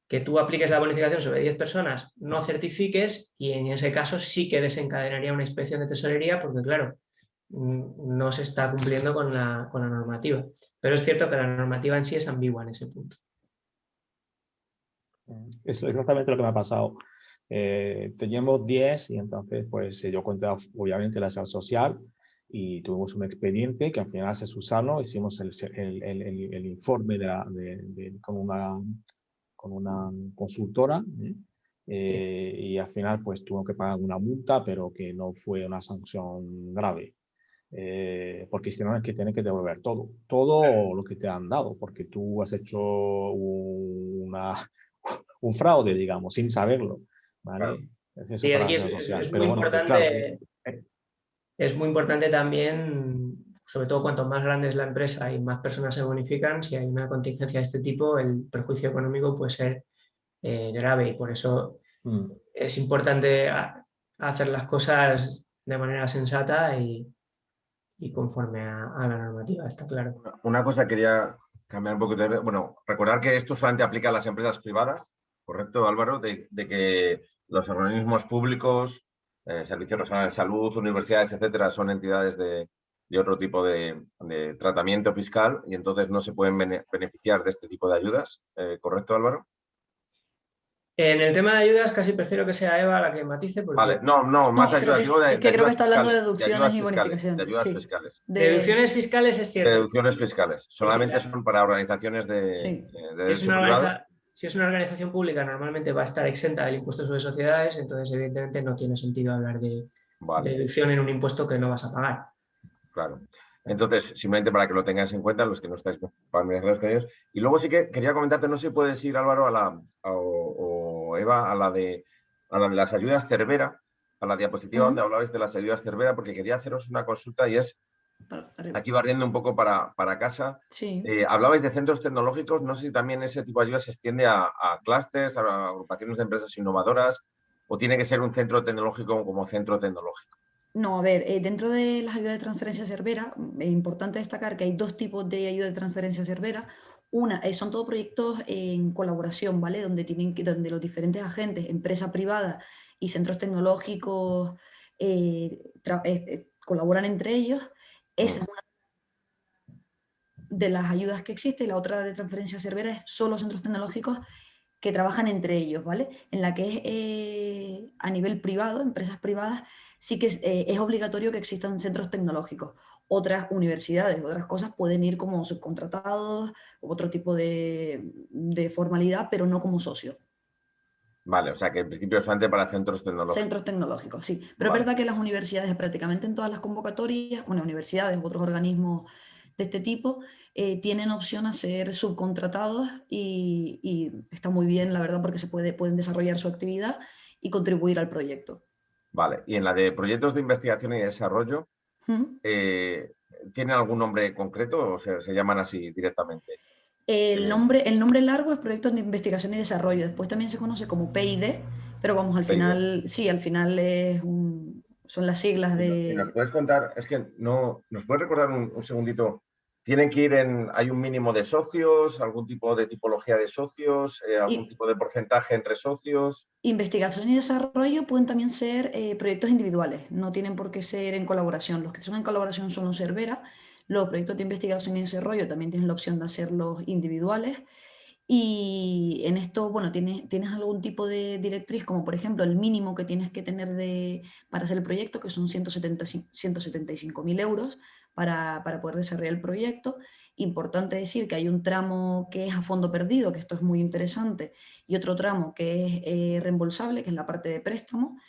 que tú apliques la bonificación sobre 10 personas, no certifiques, y en ese caso sí que desencadenaría una inspección de tesorería porque, claro, no se está cumpliendo con la normativa. Pero es cierto que la normativa en sí es ambigua en ese punto. Es exactamente lo que me ha pasado. Teníamos 10 y entonces pues se dio cuenta obviamente la seguridad social y tuvimos un expediente que al final se subsanó, hicimos el informe con una consultora y al final pues tuvo que pagar una multa pero que no fue una sanción grave. porque si no es que tienes que devolver todo lo que te han dado, porque tú has hecho un fraude, digamos, sin saberlo, ¿vale? Claro. Es eso Sí, para aquí la seguridad social. es Pero muy bueno, que claro, importante. Es muy importante también, sobre todo cuanto más grande es la empresa y más personas se bonifican, si hay una contingencia de este tipo, el perjuicio económico puede ser grave y por eso es importante hacer las cosas de manera sensata y conforme a la normativa, está claro. Una cosa quería cambiar un poquito de... Bueno, recordar que esto solamente aplica a las empresas privadas, ¿correcto, Álvaro? De que los organismos públicos, servicios regionales de salud, universidades, etcétera, son entidades de otro tipo de tratamiento fiscal y entonces no se pueden beneficiar de este tipo de ayudas, ¿correcto, Álvaro? En el tema de ayudas casi prefiero que sea Eva la que matice Vale, porque no, más No, de ayudas, digo es de que creo que ayudas está hablando de fiscales, deducciones y de bonificaciones, ayudas sí. fiscales. deducciones fiscales es De cierto. deducciones fiscales. Solamente son para organizaciones de Sí. derecho privado. Si es una organización pública, normalmente va a estar exenta del impuesto sobre sociedades, entonces evidentemente no tiene sentido hablar de Vale, deducción en un impuesto que no vas a pagar. claro. Entonces, simplemente para que lo tengáis en cuenta, los que no estáis familiarizados con ellos. Y luego sí que quería comentarte, no sé si puedes ir, Álvaro, o Eva, a la de las ayudas Cervera, a la diapositiva donde hablabais de las ayudas Cervera, porque quería haceros una consulta y es, aquí barriendo un poco para casa, Sí. hablabais de centros tecnológicos, no sé si también ese tipo de ayuda se extiende a clústeres, a agrupaciones de empresas innovadoras, o tiene que ser un centro tecnológico como centro tecnológico. No, a ver, dentro de las ayudas de transferencia Cervera, es importante destacar que hay dos tipos de ayuda de transferencia Cervera. Una, son todos proyectos en colaboración, ¿vale? Donde los diferentes agentes, empresa privada y centros tecnológicos colaboran entre ellos. Esa es una de las ayudas que existe y la otra de transferencia Cervera es solo centros tecnológicos que trabajan entre ellos, ¿vale? En la que es a nivel privado, empresas privadas, sí que es obligatorio que existan centros tecnológicos. Otras universidades, otras cosas pueden ir como subcontratados, otro tipo de formalidad, pero no como socios. Vale, o sea que en principio es solamente para centros tecnológicos. Centros tecnológicos, sí. Pero Vale. es verdad que las universidades, prácticamente en todas las convocatorias, bueno, universidades, otros organismos de este tipo, tienen opción a ser subcontratados y está muy bien, la verdad, porque pueden desarrollar su actividad y contribuir al proyecto. Vale, y en la de proyectos de investigación y desarrollo, ¿tienen algún nombre concreto o se llaman así directamente? El nombre largo es Proyectos de Investigación y Desarrollo. Después también se conoce como PID, pero vamos, al final, sí, al final son las siglas ¿Y nos de... puedes contar, es que no, nos puedes recordar un segundito, ¿tienen que ir hay un mínimo de socios, algún tipo de tipología de socios, algún tipo de porcentaje entre socios? Investigación y desarrollo pueden también ser proyectos individuales, no tienen por qué ser en colaboración. Los que son en colaboración son los Cervera. Los proyectos de investigación y desarrollo también tienen la opción de hacerlos individuales. Y en esto, bueno, tienes algún tipo de directriz, como por ejemplo el mínimo que tienes que tener para hacer el proyecto, que son 175.000 euros para poder desarrollar el proyecto. Importante decir que hay un tramo que es a fondo perdido, que esto es muy interesante, y otro tramo que es reembolsable, que es la parte de préstamo,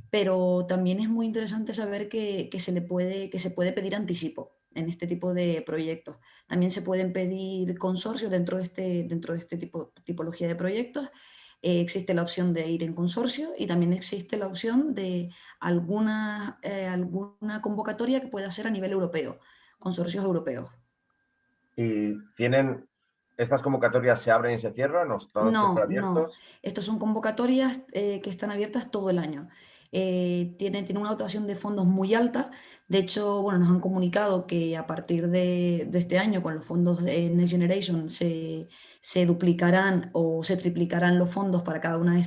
pero también es muy interesante saber que se puede pedir anticipo en este tipo de proyectos. También se pueden pedir consorcios dentro de este tipología de proyectos. Existe la opción de ir en consorcio y también existe la opción de alguna convocatoria que pueda ser a nivel europeo, consorcios europeos. ¿Y estas convocatorias se abren y se cierran o están siempre abiertos? Estos son convocatorias que están abiertas todo el año. Tiene una dotación de fondos muy alta. De hecho, bueno, nos han comunicado que a partir de este año, con los fondos de Next Generation, se duplicarán o se triplicarán los fondos para cada una de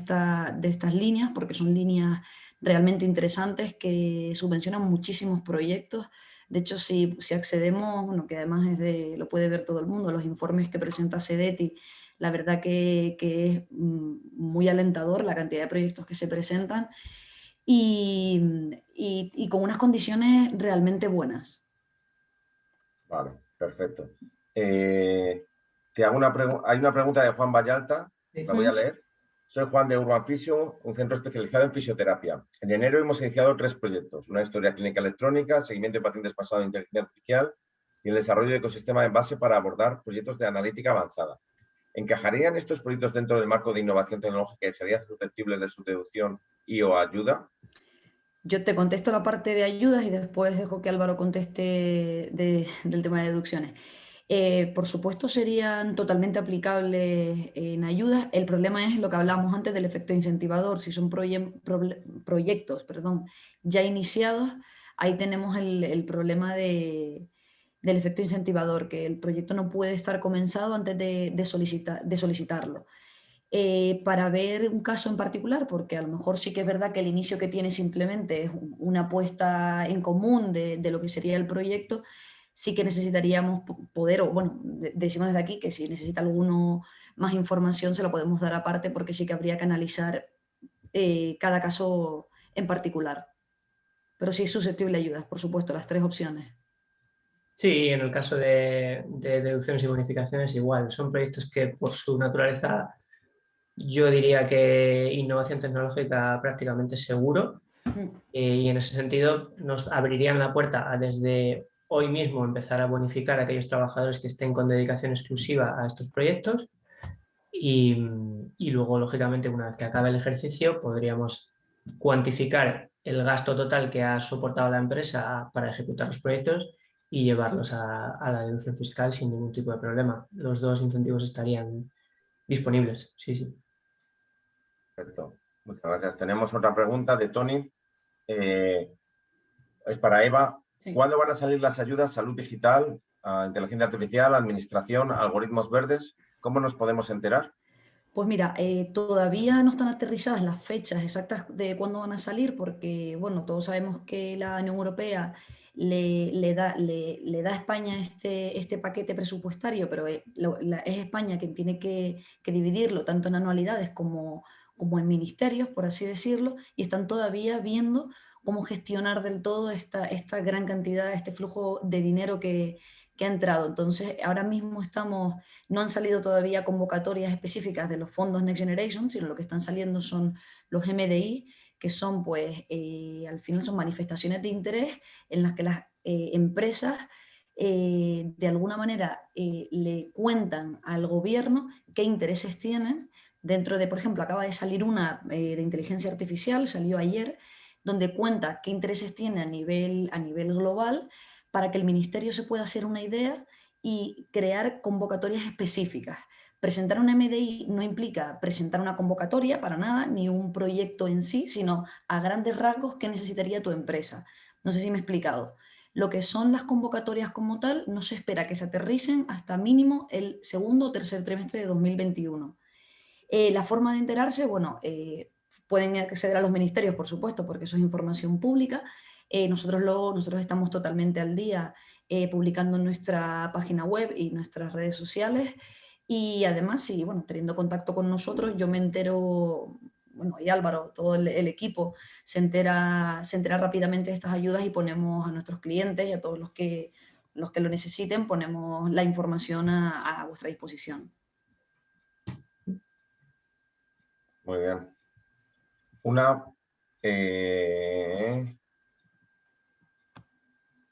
estas líneas, porque son líneas realmente interesantes que subvencionan muchísimos proyectos. De hecho, si accedemos, bueno, que además lo puede ver todo el mundo, los informes que presenta CEDETI, la verdad que es muy alentador la cantidad de proyectos que se presentan y con unas condiciones realmente buenas. Vale, perfecto. Hay una pregunta de Juan Vallalta, la voy a leer. Soy Juan de Urban Physio, un centro especializado en fisioterapia. En enero hemos iniciado 3 proyectos, una historia clínica electrónica, seguimiento de pacientes basados en inteligencia artificial y el desarrollo de ecosistema en base para abordar proyectos de analítica avanzada. ¿Encajarían estos proyectos dentro del marco de innovación tecnológica y serían susceptibles de su deducción y o ayuda? Yo te contesto la parte de ayudas y después dejo que Álvaro conteste del tema de deducciones. Por supuesto serían totalmente aplicables en ayudas. El problema es lo que hablábamos antes del efecto incentivador. Si son proyectos ya iniciados, ahí tenemos el problema del efecto incentivador, que el proyecto no puede estar comenzado antes de solicitarlo. Para ver un caso en particular, porque a lo mejor sí que es verdad que el inicio que tiene simplemente es una puesta en común de lo que sería el proyecto, sí que necesitaríamos poder, o bueno, decimos desde aquí que si necesita alguno más información se la podemos dar aparte, porque sí que habría que analizar cada caso en particular. Pero sí es susceptible de ayudas, por supuesto, las 3 opciones. Sí, en el caso de deducciones y bonificaciones igual. Son proyectos que por su naturaleza yo diría que innovación tecnológica prácticamente seguro. Y en ese sentido nos abrirían la puerta a desde hoy mismo empezar a bonificar a aquellos trabajadores que estén con dedicación exclusiva a estos proyectos y luego, lógicamente, una vez que acabe el ejercicio, podríamos cuantificar el gasto total que ha soportado la empresa para ejecutar los proyectos y llevarlos a la deducción fiscal sin ningún tipo de problema. Los 2 incentivos estarían disponibles, sí, sí. Perfecto, muchas gracias. Tenemos otra pregunta de Tony. Es para Eva. Sí. ¿Cuándo van a salir las ayudas salud digital, inteligencia artificial, administración, algoritmos verdes? ¿Cómo nos podemos enterar? Pues mira, todavía no están aterrizadas las fechas exactas de cuándo van a salir, porque bueno, todos sabemos que la Unión Europea le da a España este paquete presupuestario, pero es España quien tiene que dividirlo tanto en anualidades como en ministerios, por así decirlo, y están todavía viendo cómo gestionar del todo esta gran cantidad, este flujo de dinero que ha entrado. Entonces, ahora mismo no han salido todavía convocatorias específicas de los fondos Next Generation, sino lo que están saliendo son los MDI, que son, pues, al final son manifestaciones de interés en las que las empresas de alguna manera le cuentan al gobierno qué intereses tienen dentro de, por ejemplo, acaba de salir una de inteligencia artificial, salió ayer, donde cuenta qué intereses tiene a nivel global, para que el ministerio se pueda hacer una idea y crear convocatorias específicas. Presentar un MDI no implica presentar una convocatoria para nada, ni un proyecto en sí, sino a grandes rasgos qué necesitaría tu empresa. No sé si me he explicado. Lo que son las convocatorias como tal, no se espera que se aterricen hasta mínimo el segundo o tercer trimestre de 2021. La forma de enterarse, bueno, pueden acceder a los ministerios, por supuesto, porque eso es información pública. Nosotros estamos totalmente al día publicando en nuestra página web y nuestras redes sociales, y además, sí, bueno, teniendo contacto con nosotros, yo me entero, bueno, y Álvaro, todo el equipo se entera rápidamente de estas ayudas y ponemos a nuestros clientes y a todos los que lo necesiten, ponemos la información a vuestra disposición. Muy bien. Una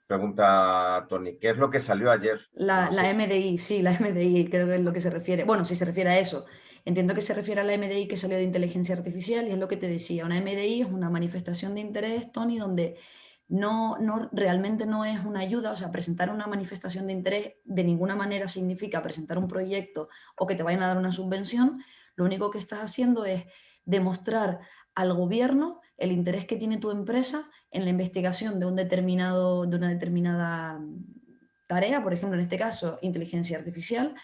pregunta, Tony. ¿Qué es lo que salió ayer? La MDI, sí, la MDI, creo que es lo que se refiere. Bueno, si se refiere a eso. Entiendo que se refiere a la MDI que salió de inteligencia artificial, y es lo que te decía. Una MDI es una manifestación de interés, Tony, donde realmente no es una ayuda. O sea, presentar una manifestación de interés de ninguna manera significa presentar un proyecto o que te vayan a dar una subvención. Lo único que estás haciendo es demostrar al gobierno el interés que tiene tu empresa en la investigación de una determinada tarea, por ejemplo, en este caso, inteligencia artificial,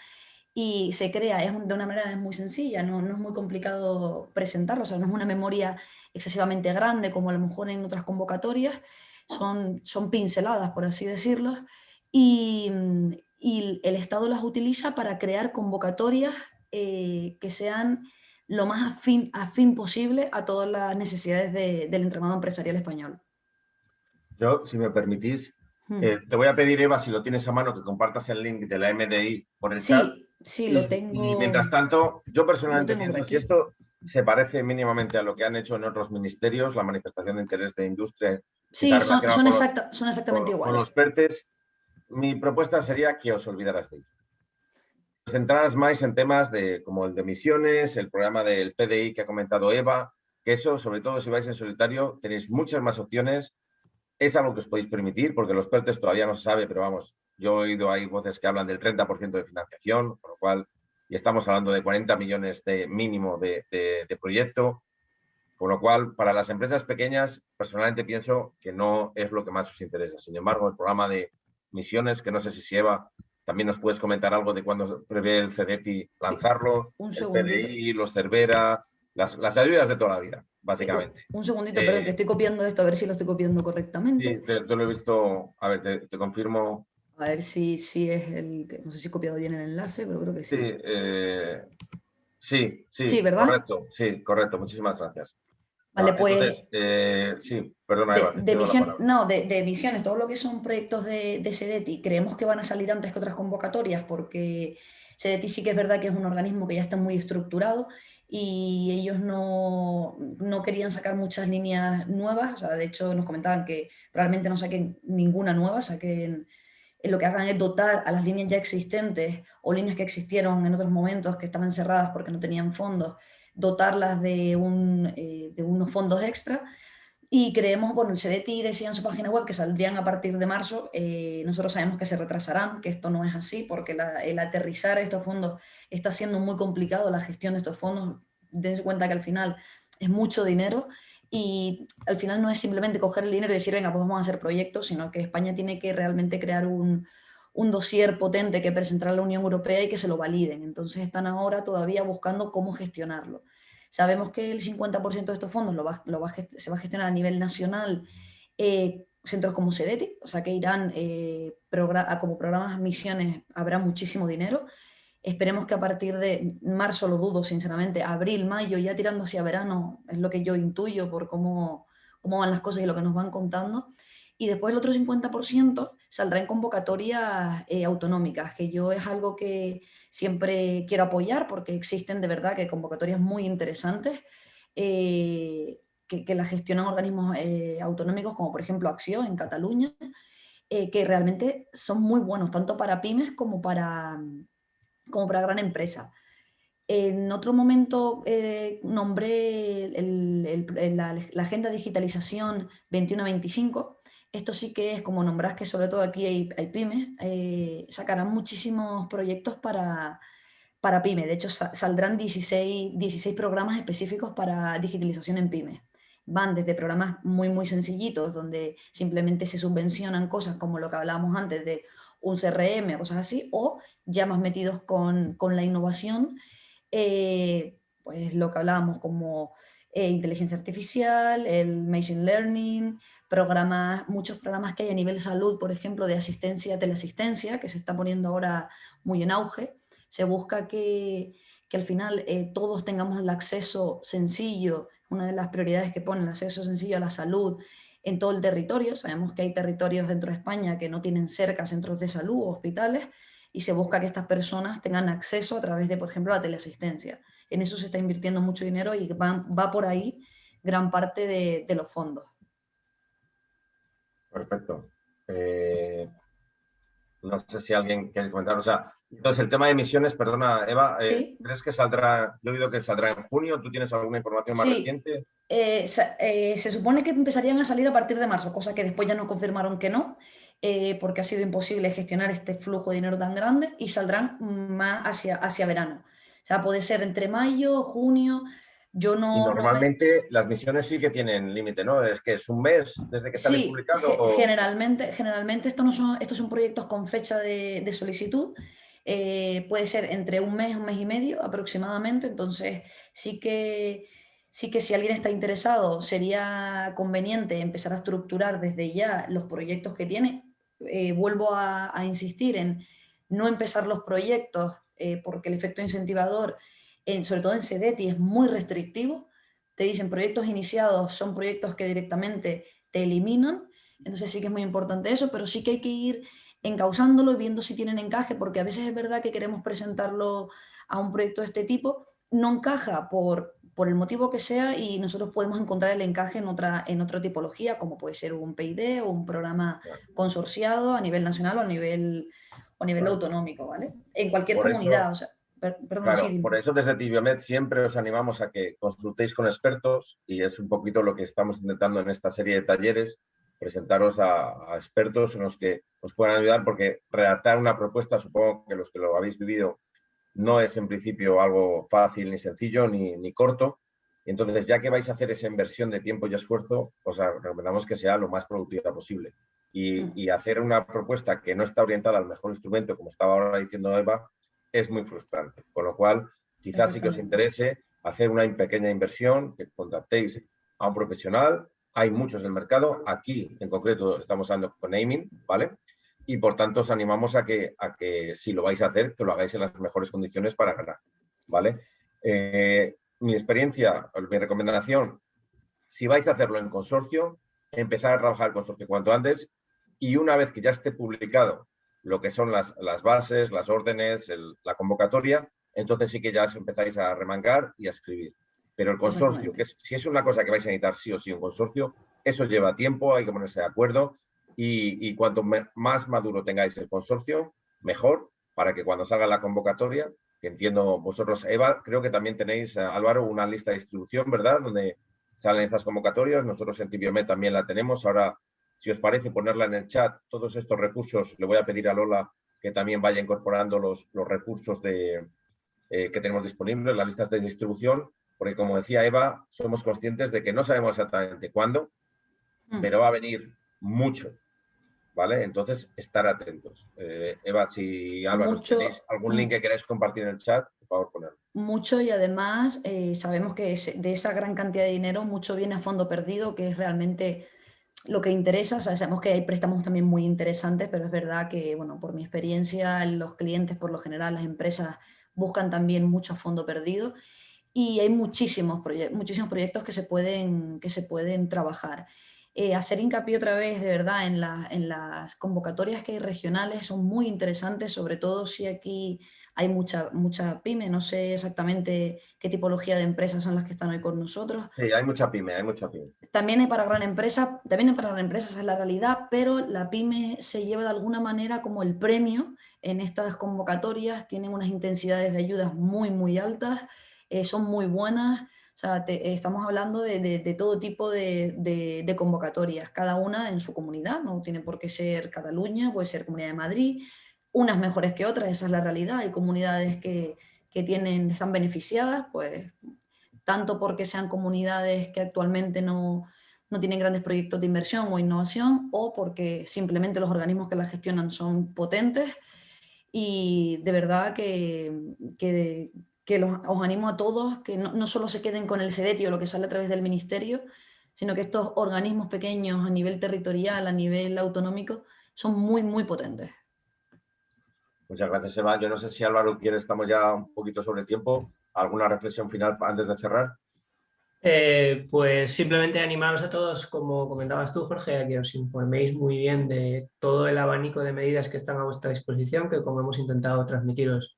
y se crea, de una manera muy sencilla, no es muy complicado presentarlo, o sea, no es una memoria excesivamente grande como a lo mejor en otras convocatorias, son pinceladas, por así decirlo, y el Estado las utiliza para crear convocatorias que sean lo más afín posible a todas las necesidades del entramado empresarial español. Yo, si me permitís, te voy a pedir, Eva, si lo tienes a mano, que compartas el link de la MDI por el chat. Sí, lo tengo. Y mientras tanto, yo personalmente pienso, si esto se parece mínimamente a lo que han hecho en otros ministerios, la manifestación de interés de industria. Sí, está relacionado son exactamente con iguales. los PERTES. Mi propuesta sería que os olvidaras de ello. Os centraras más en temas como el de emisiones, el programa del PDI que ha comentado Eva, que eso, sobre todo si vais en solitario, tenéis muchas más opciones. Es algo que os podéis permitir, porque los PERTES todavía no se sabe, pero vamos, yo he oído, hay voces que hablan del 30% de financiación, con lo cual, y estamos hablando de 40 millones de mínimo de proyecto, con lo cual, para las empresas pequeñas, personalmente pienso que no es lo que más os interesa. Sin embargo, el programa de misiones, que no sé si Eva también nos puedes comentar algo de cuándo prevé el CEDETI lanzarlo, Un el segundito. PDI, los Cervera, las ayudas de toda la vida, básicamente. Un segundito, perdón, que estoy copiando esto, a ver si lo estoy copiando correctamente. Sí, te lo he visto, a ver, te confirmo. A ver si es el que, no sé si he copiado bien el enlace, pero creo que sí. Sí, ¿verdad? correcto, muchísimas gracias. Vale, pues entonces, sí, perdona Eva, te cedo la palabra. de emisiones, todo lo que son proyectos de SEDETI, creemos que van a salir antes que otras convocatorias porque SEDETI sí que es verdad que es un organismo que ya está muy estructurado y ellos no querían sacar muchas líneas nuevas, o sea, de hecho nos comentaban que probablemente no saquen ninguna nueva, lo que hagan es dotar a las líneas ya existentes o líneas que existieron en otros momentos que estaban cerradas porque no tenían fondos, dotarlas de unos fondos extra. Y creemos, bueno, el SEDETI decía en su página web que saldrían a partir de marzo. Nosotros sabemos que se retrasarán, que esto no es así, porque el aterrizar estos fondos está siendo muy complicado, la gestión de estos fondos. Dense cuenta que al final es mucho dinero y al final no es simplemente coger el dinero y decir, venga, pues vamos a hacer proyectos, sino que España tiene que realmente crear un dossier potente que presentar a la Unión Europea y que se lo validen. Entonces están ahora todavía buscando cómo gestionarlo. Sabemos que el 50% de estos fondos se va a gestionar a nivel nacional, centros como SEDETI, o sea que irán como programas, misiones, habrá muchísimo dinero. Esperemos que a partir de marzo, lo dudo sinceramente, abril, mayo, ya tirando hacia verano, es lo que yo intuyo por cómo van las cosas y lo que nos van contando. Y después el otro 50% saldrá en convocatorias autonómicas, que yo es algo que siempre quiero apoyar porque existen de verdad que convocatorias muy interesantes que las gestionan organismos autonómicos como por ejemplo Acció en Cataluña, que realmente son muy buenos tanto para pymes como para gran empresa. En otro momento nombré la Agenda de Digitalización 21-25. Esto sí que es como nombrás que sobre todo aquí hay pymes, sacarán muchísimos proyectos para pymes. De hecho, saldrán 16 programas específicos para digitalización en pymes. Van desde programas muy, muy sencillitos, donde simplemente se subvencionan cosas como lo que hablábamos antes de un CRM o cosas así, o ya más metidos con la innovación, pues lo que hablábamos como inteligencia artificial, el machine learning, muchos programas que hay a nivel salud, por ejemplo, de asistencia, teleasistencia, que se está poniendo ahora muy en auge. Se busca que al final todos tengamos el acceso sencillo, una de las prioridades que pone el acceso sencillo a la salud en todo el territorio. Sabemos que hay territorios dentro de España que no tienen cerca centros de salud o hospitales y se busca que estas personas tengan acceso a través de, por ejemplo, la teleasistencia. En eso se está invirtiendo mucho dinero y va por ahí gran parte de los fondos. Perfecto. No sé si alguien quiere comentar. O sea, entonces el tema de emisiones, perdona, Eva, ¿Sí? ¿crees que saldrá? Yo he oído que saldrá en junio. ¿Tú tienes alguna información más reciente? Se supone que empezarían a salir a partir de marzo, cosa que después ya nos confirmaron que no, porque ha sido imposible gestionar este flujo de dinero tan grande y saldrán más hacia verano. O sea, puede ser entre mayo, junio. Yo no. Y normalmente las misiones sí que tienen límite, ¿no? Es que es un mes desde que sale Sí, publicado. generalmente estos son proyectos con fecha de solicitud. Puede ser entre un mes y medio aproximadamente. Entonces, sí que si alguien está interesado, sería conveniente empezar a estructurar desde ya los proyectos que tiene. Vuelvo a insistir en no empezar los proyectos porque el efecto incentivador, sobre todo en SEDETI, es muy restrictivo. Te dicen proyectos iniciados son proyectos que directamente te eliminan, entonces sí que es muy importante eso, pero sí que hay que ir encauzándolo y viendo si tienen encaje, porque a veces es verdad que queremos presentarlo a un proyecto de este tipo, no encaja por el motivo que sea, y nosotros podemos encontrar el encaje en otra tipología, como puede ser un PID o un programa consorciado a nivel nacional o a nivel autonómico, ¿vale? En cualquier Por comunidad, eso, o sea, perdón, sí, claro, dime. por eso desde Tibiomed siempre os animamos a que consultéis con expertos, y es un poquito lo que estamos intentando en esta serie de talleres, presentaros a expertos en los que os puedan ayudar, porque redactar una propuesta, supongo que los que lo habéis vivido, no es en principio algo fácil, ni sencillo, ni corto. Entonces, ya que vais a hacer esa inversión de tiempo y esfuerzo, os recomendamos que sea lo más productiva posible. Y hacer una propuesta que no está orientada al mejor instrumento, como estaba ahora diciendo Eva, es muy frustrante. Con lo cual, quizás sí que os interese hacer una pequeña inversión, que contactéis a un profesional. Hay muchos en el mercado. Aquí, en concreto, estamos hablando con Naming, ¿vale? Y por tanto os animamos a que si lo vais a hacer, que lo hagáis en las mejores condiciones para ganar, ¿vale? Mi experiencia, mi recomendación, si vais a hacerlo en consorcio, empezar a trabajar el consorcio cuanto antes, y una vez que ya esté publicado lo que son las bases, las órdenes, la convocatoria, entonces sí que ya os empezáis a remangar y a escribir. Pero el consorcio, si es una cosa que vais a necesitar sí o sí un consorcio, eso lleva tiempo, hay que ponerse de acuerdo, y cuanto más maduro tengáis el consorcio, mejor, para que cuando salga la convocatoria, que entiendo vosotros, Eva, creo que también tenéis, Álvaro, una lista de distribución, ¿verdad?, donde salen estas convocatorias. Nosotros en Tibiomed también la tenemos. Ahora, si os parece, ponerla en el chat, todos estos recursos. Le voy a pedir a Lola que también vaya incorporando los recursos que tenemos disponibles, las listas de distribución, porque, como decía Eva, somos conscientes de que no sabemos exactamente cuándo, pero va a venir mucho, ¿vale? Entonces, estar atentos. Eva, si Álvaro, tenéis algún link que queráis compartir en el chat, por favor, ponerlo. Mucho, y además sabemos que de esa gran cantidad de dinero, mucho viene a fondo perdido, que es realmente lo que interesa. O sea, sabemos que hay préstamos también muy interesantes, pero es verdad que, bueno, por mi experiencia, los clientes, por lo general, las empresas buscan también mucho a fondo perdido, y hay muchísimos proyectos que se pueden trabajar. Hacer hincapié otra vez, de verdad, en las convocatorias que hay regionales, son muy interesantes, sobre todo si aquí hay mucha pyme. No sé exactamente qué tipología de empresas son las que están hoy con nosotros. Sí, hay mucha pyme, hay mucha pyme. También hay para gran empresa, esa es la realidad, pero la pyme se lleva de alguna manera como el premio en estas convocatorias. Tienen unas intensidades de ayudas muy, muy altas, son muy buenas. O sea, estamos hablando de todo tipo de convocatorias, cada una en su comunidad. No tiene por qué ser Cataluña, puede ser Comunidad de Madrid, unas mejores que otras, esa es la realidad. Hay comunidades que están beneficiadas, pues tanto porque sean comunidades que actualmente no tienen grandes proyectos de inversión o innovación, o porque simplemente los organismos que la gestionan son potentes. Y de verdad que os animo a todos que no solo se queden con el SEDETI o lo que sale a través del ministerio, sino que estos organismos pequeños a nivel territorial, a nivel autonómico, son muy, muy potentes. Muchas gracias, Eva. Yo no sé si Álvaro quiere, estamos ya un poquito sobre tiempo. ¿Alguna reflexión final antes de cerrar? Pues simplemente animaros a todos, como comentabas tú, Jorge, a que os informéis muy bien de todo el abanico de medidas que están a vuestra disposición, que, como hemos intentado transmitiros,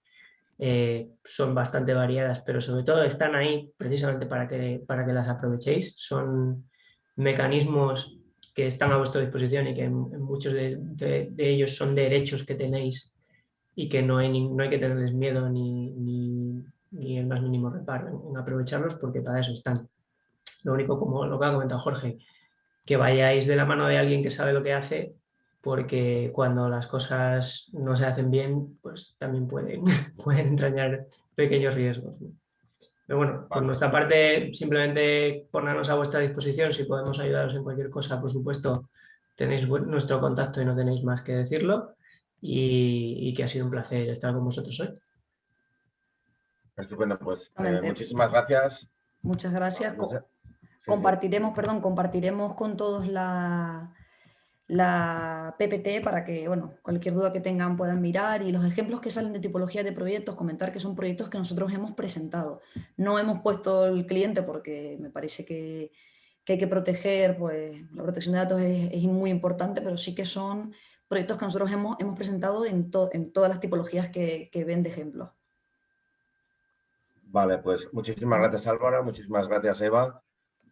son bastante variadas, pero sobre todo están ahí precisamente para que las aprovechéis. Son mecanismos que están a vuestra disposición y que en muchos de ellos son derechos que tenéis y que no hay que tenerles miedo ni el más mínimo reparo en aprovecharlos, porque para eso están. Lo único, como lo que ha comentado Jorge, que vayáis de la mano de alguien que sabe lo que hace, porque cuando las cosas no se hacen bien, pues también pueden entrañar pequeños riesgos, ¿no? Pero bueno, por nuestra parte, simplemente ponernos a vuestra disposición. Si podemos ayudaros en cualquier cosa, por supuesto, tenéis nuestro contacto y no tenéis más que decirlo, y que ha sido un placer estar con vosotros hoy. Estupendo, pues muchísimas gracias. Muchas gracias. Sí, compartiremos con todos la PPT para que, bueno, cualquier duda que tengan puedan mirar, y los ejemplos que salen de tipología de proyectos, comentar que son proyectos que nosotros hemos presentado. No hemos puesto el cliente porque me parece que hay que proteger, pues la protección de datos es muy importante, pero sí que son proyectos que nosotros hemos presentado en todas las tipologías que ven de ejemplos. Vale, pues muchísimas gracias Álvaro, muchísimas gracias Eva.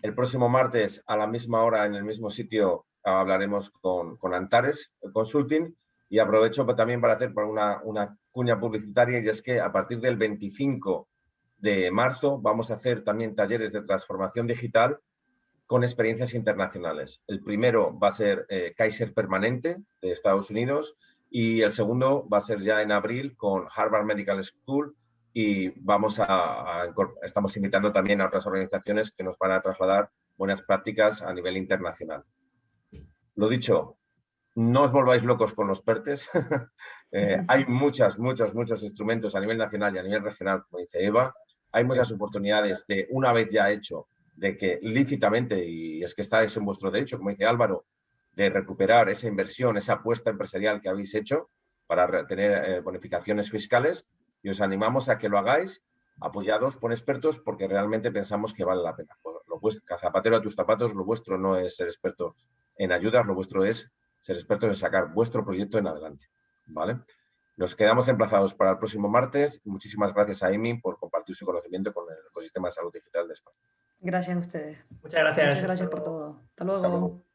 El próximo martes a la misma hora en el mismo sitio hablaremos con Antares Consulting y aprovecho también para hacer una cuña publicitaria y es que a partir del 25 de marzo vamos a hacer también talleres de transformación digital con experiencias internacionales. El primero va a ser Kaiser Permanente de Estados Unidos y el segundo va a ser ya en abril con Harvard Medical School y estamos invitando también a otras organizaciones que nos van a trasladar buenas prácticas a nivel internacional. Lo dicho, no os volváis locos con los PERTES. Hay muchos instrumentos a nivel nacional y a nivel regional, como dice Eva. Hay muchas oportunidades de, una vez ya hecho, de que lícitamente, y es que estáis en vuestro derecho, como dice Álvaro, de recuperar esa inversión, esa apuesta empresarial que habéis hecho para tener bonificaciones fiscales y os animamos a que lo hagáis apoyados por expertos porque realmente pensamos que vale la pena. Zapatero a tus zapatos, lo vuestro no es ser expertos en ayudas, lo vuestro es ser expertos en sacar vuestro proyecto en adelante. ¿Vale? Nos quedamos emplazados para el próximo martes. Muchísimas gracias a Amy por compartir su conocimiento con el ecosistema de salud digital de España. Gracias a ustedes. Muchas gracias. Muchas gracias por todo. Hasta luego. Hasta luego.